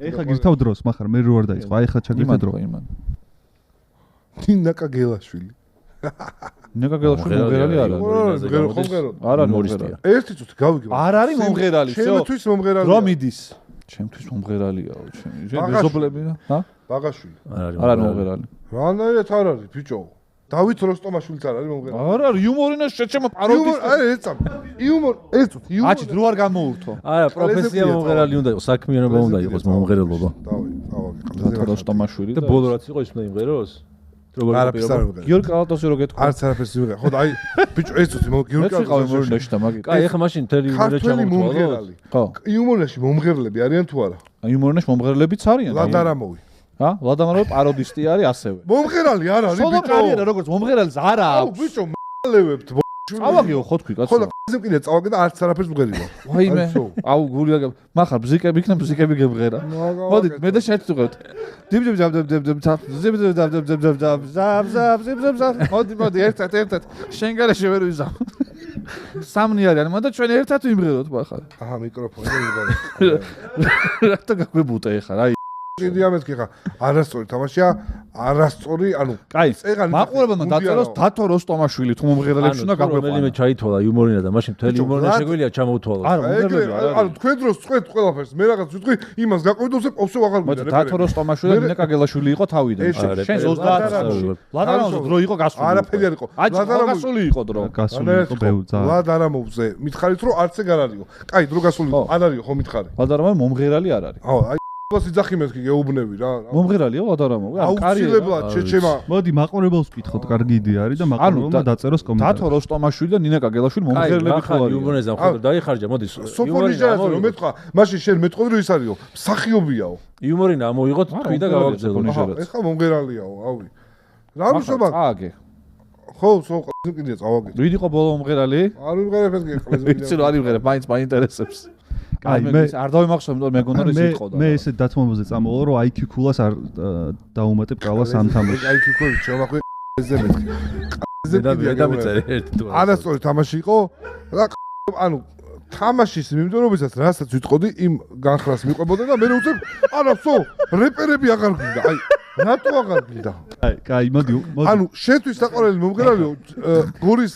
ეხა გირთავ დროს, მაგრამ მე რო არ დაიწყო. აი ხა ჩაგირთე დრო. ნინაკა გელაშვილი. ნინაკა გელაშვილი მომღერალი არ არის. არა, მომღერალი. ერთი წუთი გავიგებ. არ არის მომღერალი, всё. ჩემთვის მომღერალია. რომ მიდის. ჩემთვის მომღერალიაო, ჩემ მეზობლები რა? ჰა? ბაღაშვილი. არა მომღერალი. რანაირად არ არის, ბიჭო. დავით როსტომაშვილიც არ არის მომღერალი. არა, იუმორინას შეჩემა პაროდისტი. არა, ეცამ. იუმორ, ეს წუთი იუმორ. აჩი დრო არ გამოურთო. არა, პროფესია მომღერალი უნდა იყოს, საქმიანობა უნდა იყოს მომღერალობა. დავით როსტომაშვილი და ბოლო რაც იყო ის უნდა იმღეროს? როგორ არაფერს არ მომღერალი. გიორგი კალატოსი რო გეთქვა. არც არაფერს იმღერა. ხო და აი, ბიჭო, ეს წუთი გიორგი კალატოსი და მაგი. კაი, ეხა მაშინ თელი იმერე ჩამოვთვალოთ. ხო. იუმორაში მომღერლები არიან თუ არა? იუმორინაში მომღერლებიც არიან. ლადარამოვი. ჰა? ლადარამოვი პაროდისტი არის ასევე. მომღერალი არ არის, ბიჭო. სოლო კარიერა როგორც მომღერალს არა აუ, აქვს. ბიჭო, მალევებთ. წავაგიო ხო თქვი კაცო. ხო და ზე მკიდე წავაგე და არც არაფერს მღერია. ვაიმე. აუ გული აგ მახარ ბზიკები იქნება ბზიკები გემღერა. მოდით მე და შენ ვწუხებთ. მოდი ერთად შენ გარეშე ვერ ვიზამ. სამნი არიან, მაგრამ ჩვენ ერთად ვიმღეროთ მახარ. აჰა, მიკროფონი ვიღარ. რატო გაგვებუტე ხარ? აი კიდე ამეთქი ხა. არასწორი თამაშია. არასწორი, ანუ კაი, მაყურებელმა დაწეროს დათო როსტომაშვილი თუ მომღერალებში უნდა გაგვეყვანა. რომელიმე ჩაითვალა იუმორინა და მაშინ მთელი იუმორინა შეგვიძლია ჩამოვთვალოთ. ანუ თქვენ დროს წყვეთ ყველაფერს, მე რაღაც ვიტყვი, იმას გაყვიდოსე ოფსე აღარ გვიდა. დათო როსტომაშვილი და ნინა კაგელაშვილი იყო თავიდან. შენ 30 წელს. ლადარამოვზე დრო იყო გასული. არაფერი არ იყო. ლადარამოვზე იყო დრო. გასული იყო ბევრი ძალიან. ლადარამოვზე მითხარით რომ არც ეგ არ არისო. კაი, დრო გასული იყო. არ არისო ხო მითხარი. ლადარამოვი მომღერალი არ არის. აუ, აი ბას იძახი მეთქი გეუბნები რა. მომღერალია ლადარამოვი. აუცილებლად შეჩემა. მოდი მაყურებელს ვკითხოთ, კარგი იდეა არის და მაყურებელმა დაწეროს კომენტარი. დათო როსტომაშვილი და ნინა კაგელაშვილი მომღერლები ხო არიან. იუმორიზა ხო დაიხარჯა, მოდი. სოფონიჟაზე რომ მეთქვა, მაშინ შენ მეტყოდი რომ ის არისო, მსახიობიაო. იუმორინა ამოიღოთ თქვი და გავაგზავნოთ. ეხლა მომღერალიაო, ავი. რა მისობა? წააგე. ხო, კიდე წავაგე. ვინ იყო ბოლო მომღერალი? არ ვიმღერებ ეს ვიცი რომ არ ვიმღერებ, მაინც მაინტერესებს. აი მე არ დავიმახსოვრე, მე მეგონა რომ ის იყო და მე ესე დათმობაზე წამოვალ რომ IQ ქულას არ დაუმატებ კალას ამ თამაშში. IQ ქული ჩავახვი ზე მეთქი. და მეწერე ერთი თუ არა. არასწორი თამაში იყო და ანუ თამაშის მიმდევრობისას რასაც ვიტყოდი იმ განხრას მიყვებოდა და მე უცებ არასო რეპერები აღარ გვინდა. აი რატო აღარ გვინდა? კაი, მოდი. ანუ შენთვის საყვარელი მომღერალიო გორის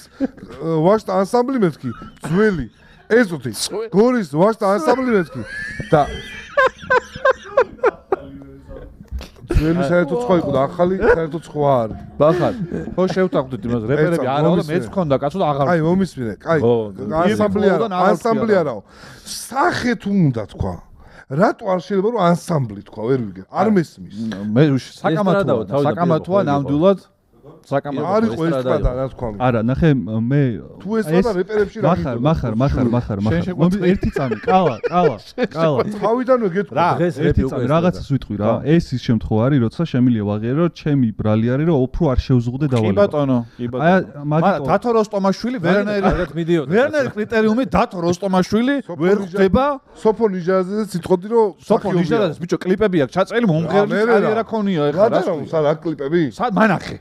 ვაშტა ანსამბლი მეთქი, ძველი ეზოთი გორის ვაშტა ანსამბლი მეთქი და ძველი საერთოდ სხვა იყო და ახალი საერთოდ სხვა არის. ბახარ, ხო შევთანხმდით იმას, რეპერები არაო და მეც მქონდა კაცო და აღარ. აი მომისმინე, კაი. ანსამბლი არაო. სახე თუ უნდა თქვა. რატო არ შეიძლება რომ ანსამბლი თქვა, ვერ ვიგე. არ მესმის. მე საკამათოა ნამდვილად არის ყო ესტრადა რა თქვა. არა, ნახე მე თუ ესტრადა რეპერებში რა მახარ. ერთი წამი, კალა. თავიდანვე გეტყვი. დღეს ერთი წამი რაღაცას ვიტყვი რა. ეს ის შემთხვევა არის, როცა შემიძლია ვაღიარო, რომ ჩემი ბრალი არის, რომ უფრო არ შევზღუდე დავალება. კი ბატონო. მაგრამ დათო როსტომაშვილი ვერანაირი კრიტერიუმი დათო როსტომაშვილი ვერ ხდება. სოფონიჟაზე სიტყოდი რომ სოფონიჟაზე ბიჭო კლიპები აქვს ჩაწერილი მომღერლის კარიერა ქონია ეხლა რა. რა კლიპები? მანახე.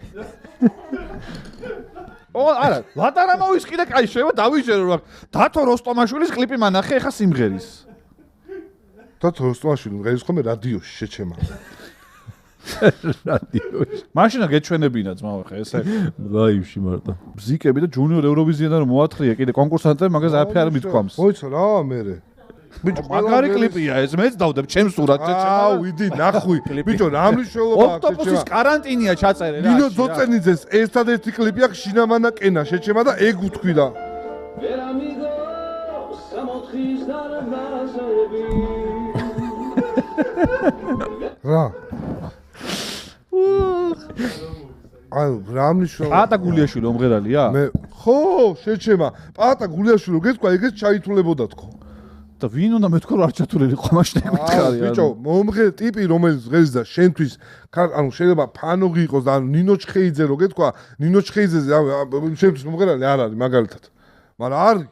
არა, ლადარამოვის კიდე კაი შეიძლება დავიჯერო რა. დათო როსტომაშვილის კლიპი მანახე ეხა სიმღერის. დათო როსტომაშვილი მღერის ხოლმე რადიოში შეჩემა. რადიოში. მაშინა გეჩვენებინა ძმაო ხა ესე. ლაივში მარტო. ბზიკები და ჯუნიორ ევროვიზიიდან რომ მოათხრია კიდე კონკურსანტები მაგას არაფერი არ მithქვამს. მოიცა რა მერე. ბიჭო, მაგარი კლიპია ეს, მეც დავდებ ჩემს სურათს შეჩემა. აუ, იდი ნახვი. ბიჭო, რა მნიშვნელობა აქვს შეჩემა? ოქტოპუსის კარანტინია ჩაწერე რა. ნინო ზოწენიძეს ერთადერთი კლიპი აქვს შინამანა კენა შეჩემა და ეგ უთქვი და. რა? აი, რა მნიშვნელობა? პატა გულიაშვილი მომღერალია? მე ხო, შეჩემა. პატა გულიაშვილი რო გეთქვა, ეგეც ჩაითულებოდა თქო. და ვინ უნდა მეთქვა რომ არ ჩათულილიყო მაშინ მეთქარი. ბიჭო, მომღერალი ტიპი რომელიც ღერის და შენთვის ანუ შეიძლება ფანოგი იყოს და ანუ ნინო ჩხეიძე რო გეთქვა, ნინო ჩხეიძეზე შენთვის მომღერალი არ არის მაგალითად. მაგრამ არის.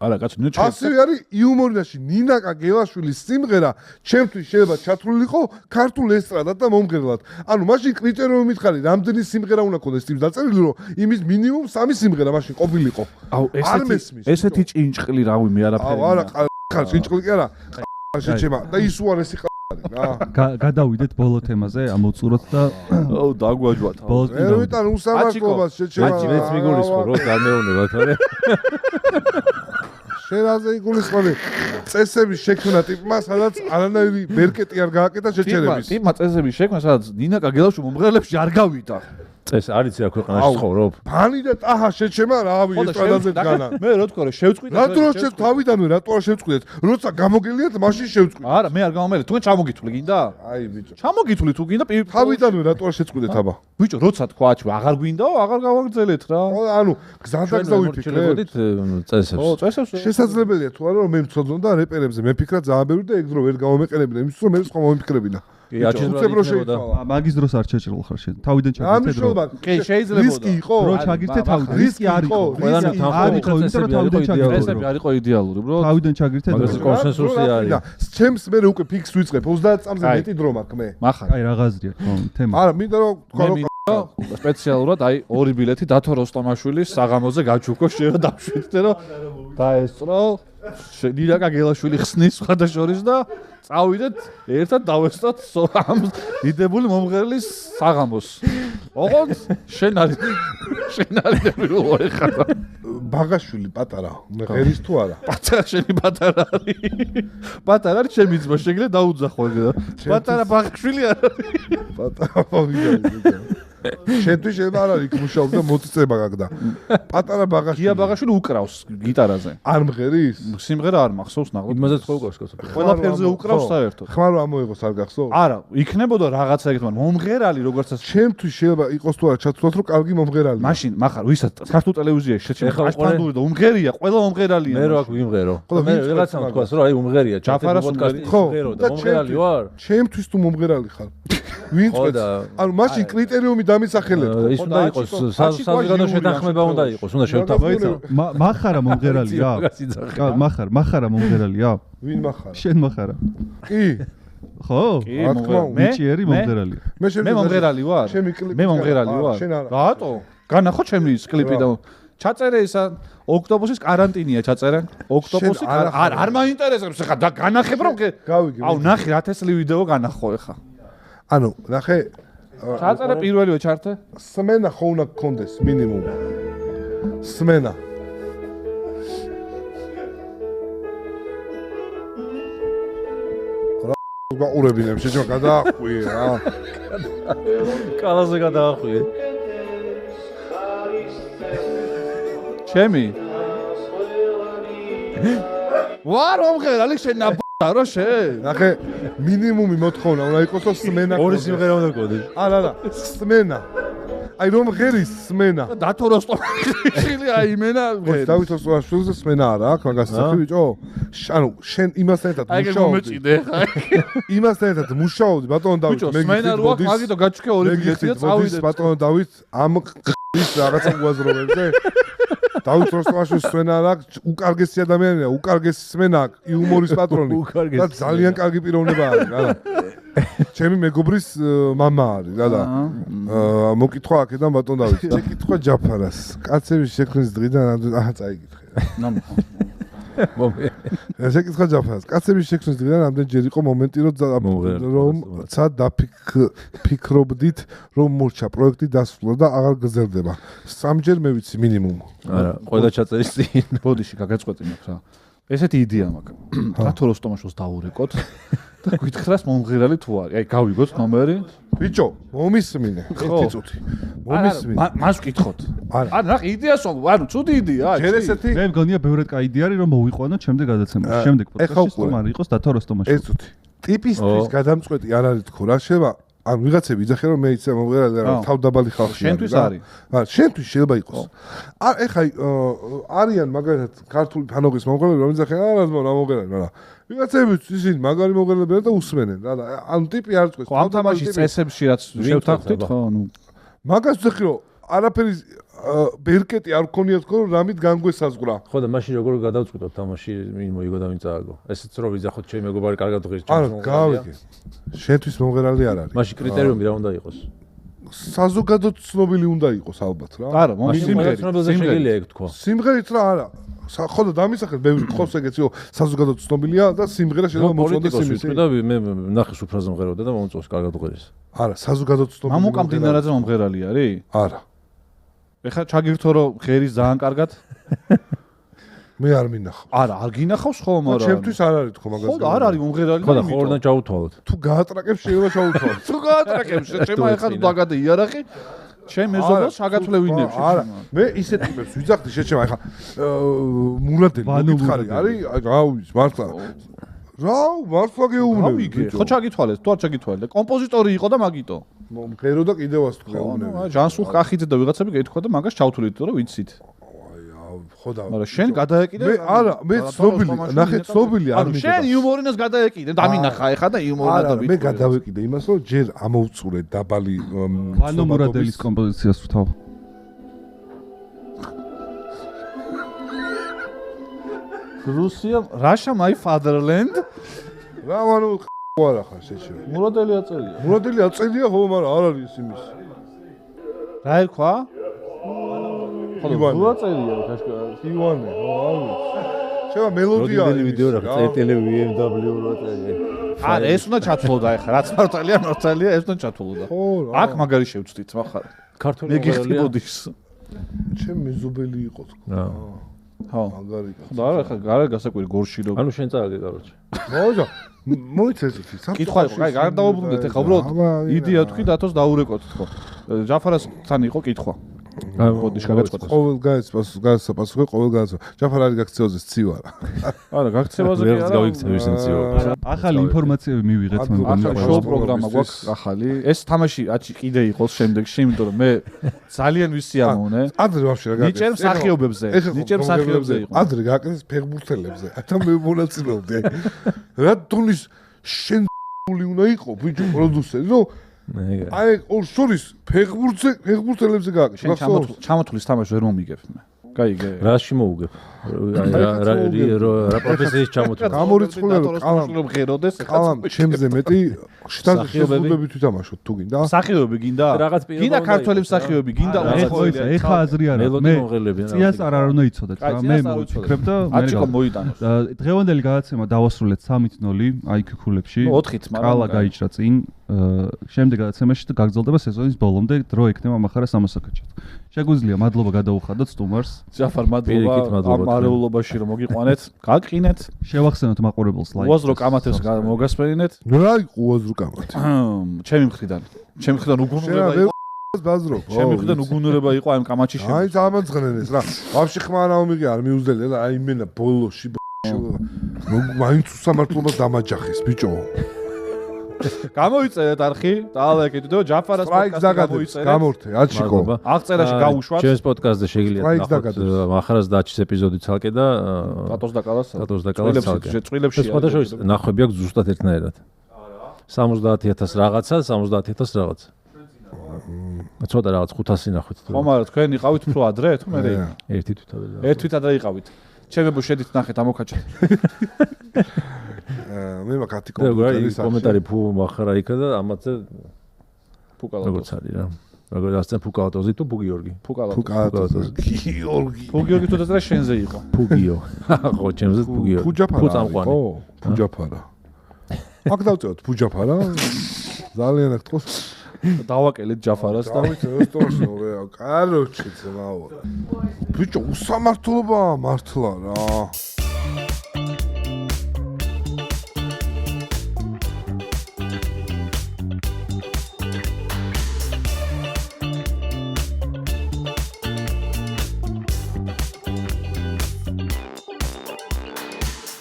არა, კაცო, ნინო ჩხეიძე. ასევე არის იუმორიაში ნინა კაგელაშვილის სიმღერა, ჩემთვის შეიძლება ჩათვლილიყო ქართულ ესტრადად და მომღერლად. ანუ მაშინ კრიტერიუმი მითხარი, რამდენი სიმღერა უნდა ქონდეს ტიპს დაწერილი, რომ იმის მინიმუმ 3 სიმღერა მაშინ ყოფილიყო. აუ, ესეთი ჭინჭყლი რავი მე არაფერი. აუ, არა, ხარ ჭინჭყლი კი არა. შეჩემა და ის უარესი რა. გადავიდეთ ბოლო თემაზე, ამოვწუროთ და აუ, დაგვაჯვათ. ერვიტან უსამართლობას შეჩემა. მეც მიგულისხმობ რომ განმეუნება თორე. შენაზე იგულისხმობ წესების შექმნა ტიპმა, სადაც არანაირი მერკეტი არ გააკეთა შეჩერების. ტიპმა წესების შექმნა, სადაც ნინა კაგელაშვილი მომღერლებში არ გავიდა. წეს არის რა ქვეყანაში ცხოვრობ. ფანი და ტაჰა შეჩემა რავი ესტრადაზე დგანა. მე რო თქო რომ შევწყვიტე. რა დროს თავიდანვე რატო არ შევწყვიტეთ? როცა გამოგელიათ, მაშინ შევწყვიტეთ. არა, მე არ გამომელე. თქვენ ჩამოგითვლი გინდა? აი ბიჭო. ჩამოგითვლი თუ გინდა თავიდანვე რატო არ შევწყვიტეთ აბა? ბიჭო, როცა თქვა აჩვე, აღარ გვინდაო, აღარ გავაგრძელეთ რა. ანუ გზადაგზა ვიფიქრებოდით წესებს. ხო, წესებს. შესაძლებელია თუ არა რომ მე მწოდნო და რეპერებზე მეფიქრა ძალიან ბევრი და ეგ დრო ვერ გამომეყენებინა იმისთვის რომ მე სხვა მომიფიქრებინა. მაგის დროს არ შეჭრილ ხარ შენ. თავიდან ჩაგირთე დრო. კი, შეიძლება. რისკი იყო. დრო ჩაგირთე თავიდან. რისკი არ იყო. ყველანი თანხმობით იმიტომ რომ თავიდან ჩაგირთე. წესები არ იყო იდეალური, bro. თავიდან ჩაგირთე დრო. მაგაზე კონსენსუსი არის. ჩემს მე უკვე ფიქს ვიწყებ 30 წამზე მეტი დრო მაქვს მე. მახარ. აი რაღაცია თქო თემა. არა, მინდა რომ თქვა რომ სპეციალურად აი ორი ბილეთი დათო როსტომაშვილის საღამოზე გაჩუქო შეიძლება დავშვიდე რომ დაესწრო ნირაკა გელაშვილი ხსნის სხვადასხვა და წავიდეთ ერთად დავესწროთ ამ დიდებული მომღერლის საღამოს. ოღონდ შენ არის ნებრივი ხარ. ბაღაშვილი პატარა, მე ღერის თუ არა? პატარა შენი პატარა არის. პატარა არის ჩემი ძმა, შეგიძლია დაუძახო ეგ. პატარა ბაღაშვილი არ არის. პატარა ბაღაშვილი. შენთვის შეიძლება არ არის იქ მუშაობს და მოწწება გაგდა. პატარა ბაღაშვილი. გია ბაღაშვილი უკრავს გიტარაზე. არ მღერის? სიმღერა არ მახსოვს ნახოთ. იმაზე ხო უკრავს კაცო. ყველაფერზე უკრავს საერთოდ. ხმარ ამოიღოს არ გახსოვს? არა, იქნებოდა რაღაცა ეგეთ, მაგრამ მომღერალი როგორცაც ჩემთვის შეიძლება იყოს თუ არა ჩათვლოთ რომ კარგი მომღერალია. მაშინ მახარ ვისაც ქართულ ტელევიზიაში შეჩერდა აშტანდური და უმღერია, ყველა მომღერალია. მე რო აქ ვიმღერო. მე რაღაცა თქვას რომ აი უმღერია, ჯაფარას პოდკასტი ვიმღერო და მომღერალი ვარ. ჩემთვის თუ მომღერალი ხარ. ვინ წვეთს? ანუ მაშინ კრიტერიუმი დამისახელეთ. ის უნდა იყოს საზოგადო შეთანხმება უნდა იყოს, უნდა შევთანხმდეთ. მახარა მომღერალია? მახარა მომღერალია? ვინ მახარა? შენ მახარა. კი. ხო? მე მიჭიერი მომღერალია. მე მომღერალი ვარ? მე მომღერალი ვარ? რატო? განახო ჩემი ის კლიპი და ჩაწერე ისა ოქტომბოსის каранტინია ჩაწერე. ოქტომბოსი არ მაინტერესებს ხა და განახებ რომ გავიგე. აუ ნახე 1000 წელი ვიდეო განახო ხა. ანუ ნახე ჩაწერე პირველივე ჩართე. სმენა ხო უნდა გქონდეს მინიმუმ. სმენა. გაურებინებ შეჭმა გადაახვიე რა. კალაზე გადაახვიე. ჩემი. ვარ მომღერალი შენ ნაბარო შენ. ნახე მინიმუმი მოთხოვნა უნდა იყოს რომ სმენა. ორი სიმღერა უნდა გქონდეს. არა, სმენა. აი რომ ღერის სმენა. დათო როსტომაშვილი აი მენა. დავით როსტომაშვილზე სმენა არა აქვს მაგას სახი ბიჭო. ანუ შენ იმასთან ერთად მუშაობდი. აი მომეწიდე ხა. იმასთან ერთად მუშაობდი ბატონო დავით მე სმენა რო აქვს მაგითო გაჩქე ორი ბილეთია წავიდეთ. ბატონო დავით ამ ის რაღაცა უაზრობებზე დავით როსტომაშვილის სმენა აქვს უკარგესი ადამიანია, უკარგესი სმენა აქვს, იუმორის პატრონი და ძალიან კარგი პიროვნება არის რა. ჩემი მეგობრის მამა არის რა და მოკითხვა აქედან ბატონ დავით. შეკითხვა ჯაფარას. კაცების შექმნის დღიდან აჰა წაიკითხე. შეკითხვა ჯაფარას. კაცების შექმნის დღიდან ამდენჯერ იყო მომენტი რომ ცა დაფიქრობდით რომ მორჩა პროექტი დასრულდა და აღარ გრძელდება. სამჯერ მე ვიცი მინიმუმ. არა, ყველა ჩაწერის წინ. ბოდიში გაგეწყვეტი მაქვს რა. ესეთი იდეა მაქვს. დათო როსტომაშვილს დაურეკოთ და გითხრას მომღერალი თუ არის. აი გავიგოთ ნომერი. ბიჭო, მომისმინე. ერთი წუთი. მომისმინე. მას ვკითხოთ. არა, ნახე იდეას ანუ ცუდი იდეაა. ჯერ ესეთი მე მგონია ბევრად კაი იდეა არის რომ მოვიყვანოთ შემდეგ გადაცემაში. შემდეგ პოდკასტში სტუმარი იყოს დათო როსტომაშვილი. ერთი წუთი. ტიპისთვის გადამწყვეტი არ არის თქო რა შევა. ან ვიღაცები იძახენ რომ მე იცი მომღერალი რა თავდაბალი ხალხი არის. შენთვის არის. არა, შენთვის შეიძლება იყოს. ეხა არიან მაგალითად ქართული ფანოგის მომღერლები რომ იძახენ არა მომღერალი რა. ვიღაცები ისინი მაგარი მომღერლები და უსმენენ რა და ანუ ტიპი არ წყვეს. ხო ამ თამაშის წესებში რაც შევთანხმდით ხო ანუ მაგას ვძახი რომ არაფერი ბერკეტი არ გქონია თქო რომ რამით განგვესაზღვრა. ხო და მაშინ როგორ გადავწყვიტოთ თამაში ვინ მოიგო და ვინ წააგო. ესეც რო ვიზახოთ ჩემი მეგობარი კარგად ღირს ჩემს მომღერალს. გავიგე. შენთვის მომღერალი არ არის. მაშინ კრიტერიუმი რა უნდა იყოს? საზოგადოდ ცნობილი უნდა იყოს ალბათ რა. არა, სიმღერა შეიძლება ეგ თქვა. სიმღერით რა არა. ხო და დამისახეთ ბევრი ხობს ეგეციო საზოგადოდ ცნობილია და სიმღერა შეიძლება მოწონდეს იმის. და მე ნახე სუფრაზე მღეროდა და მომწონს კარგად ღირს. არა, საზოგადოდ ცნობილი. მამუკა მდინარაძე მომღერალი არის? არა. ეხა ჩაგირთო რომ ღერის ძალიან კარგად? მე არ მინახავს. არა, არ გინახავს ხო, მაგრამ ჩემთვის არ არის თქო მაგას. ხო და არ არის მომღერალი. ხო და ხორიდან ჩაუთვალოთ. თუ გაატრაკებს შეიძლება ჩაუთვალოთ. თუ გაატრაკებს, შეჭმა ეხა თუ დაგადე იარაღი ჩემ მეზობელს შაგათვლევინებში. არა, მე ისეთ ტიპებს ვიძახდი შეჭმა ეხა მურადელი მოგითხარი არის, გაუვის მართლა. რა, მართლა გეუბნები. ხო ჩაგითვალეთ, თუ არ ჩაგითვალეთ და კომპოზიტორი იყო და მაგიტო. მომღერო და კიდევ ას გეუბნები. ჟანსულ კახიძე და ვიღაცები გეთქვა და მაგას ჩავთვლით რომ ვიცით. ხო და მაგრამ შენ გადაეკიდე მე არა მე ცნობილი ნახე ცნობილი არ მინდა შენ იუმორინას გადაეკიდე დამინახა ეხა და იუმორინა და მე გადავეკიდე იმას რომ ჯერ ამოვწურე დაბალი ვანო მურადელის კომპოზიციას ვთავ რუსია Russia my fatherland რა ვანო არა ხარ შეჭე მურადელი აწერია მურადელი აწერია ხო მაგრამ არ არის იმის რა ერქვა? ხო, რუაწერია ხაშკა. ივანე, ხო, არის. შევა მელოდია როდელი ვიდეო რა წერტილი BMW რა არა ეს უნდა ჩათვლოდა ახლა რაც მართალია ეს უნდა ჩათვლოდა ხო აქ მაგარი შევწდით מחარ ქართული მე გიხტიბოდის ჩემი ზუბელი იყო რა ხო მაგარი და არა ახლა გარე გასაკვირი გორში რო ანუ შენ წააგე კაროჩე მოიძა მოიცეცი კითხვა იყო კაი არ დავუბრუნდეთ ახლა უბრალოდ იდეა თქვი დათოს დაურეკოთ ხო ჯაფარასთან იყო კითხვა ბოდიშ გაგაწყოთ ყოველ გასაპასუხე ყოველ ჯაფარ არის გაქცევაზე ცივარა არა გაქცევაზე კი არა გავიქცევი შენ ციო ახალი ინფორმაციები მივიღეთ მე მგონი ახლა შოუ პროგრამა გვაქვს ახალი ეს თამაში აჩი კიდე იყოს შემდეგში იმიტომ რომ მე ძალიან ვისიამოვნე ადრე ვაფშე რა გაკეთე ნიჭერ მსახიობებზე იყო ადრე გაკეთეს ფეხბურთელებზე ათა მე მონაწილეობდი რა თulis შენ უნდა იყო ბიჭო პროდიუსერი რომ აი ორ შორის ფეხბურთელებზე გააკეთე შენ ჩამოთulis თამაში ვერ მომიგებ მე გაიგე რაში მოუგებ რა პროფესიის ჩამოთვლა გამორიცხულებ კალამ ჩემზე მეტი შესაძლებლობებით ვთამაშოთ თუ გინდა მსახიობები გინდა გინდა ქართველი მსახიობები გინდა ეხა აზრი არა მე წიას არ უნდა იცოდეთ რა მე მოვიფიქრებ და აჩიკო მოიტანოს დღევანდელი გადაცემა დავასრულეთ 3-0 IQ ქულებში 4-ით მაგრამ კალა გაიჭრა წინ შემდეგ გადაცემაში და გაგრძელდება სეზონის ბოლომდე დრო იქნება מחარა სამასაკაჩად შეგვიძლია მადლობა გადაუხადოთ სტუმარს ჯაფარ მადლობა მარეულობაში რომ მოგიყვანეთ გაგყინეთ შევახსენოთ მაყურებელს ლაიქს უაზრო კამათებს მოგასპერინეთ რა იყო უაზრო კამათი ჩემი მხრიდან უგუნურება იყო ბაზრობ ჩემი მხრიდან უგუნურება იყო ამ კამათში შე აი დამაძღნენეს რა ვაფშე ხმა რა მომიგე არ მიუძდელი რა აი მენა ბოლოში მაინც უსამართლობას დამაჯახეს ბიჭო გამოიწერეთ არხი დაალეკეთ და ჯაფარას პოდკასტი გამოიწერეთ გამორთე აჩიკო აღწერაში გავუშვათ ჩემს პოდკასტზე შეგიძლიათ ნახოთ מחარას დაჩის ეპიზოდი ცალკე და დატოს და კალას ცალკე წვილებში სხვადასხვა ნახვები აქვს ზუსტად ერთნაირად 70000 რაღაცა 70000 რაღაცა ცოტა რაღაც 500 ნახვით ხო მაგრამ თქვენ იყავით უფრო ადრე თუ მე ერთი თვით ადრე იყავით ჩემებო შედით ნახეთ ამოქაჩა მე მაგათი კომენტარი ფუ מחარა იქა და ამაზე ფუკალატოს როგორც არის რა როგორც ასწენ ფუკალატოზი თუ ფუგიორგი ფუკალატოზი ფუგიორგი თუ და შენზე იყო ფუგიო ხო ჩემზე ფუგიო ფუწამყვანი ხო ფუჯაფარა აქ დავწეროთ ფუჯაფარა ძალიან აქ თქოს დავაკელეთ ჯაფარას და რესტორანში კაროჩე ძმაო ბიჭო უსამართლობაა მართლა რა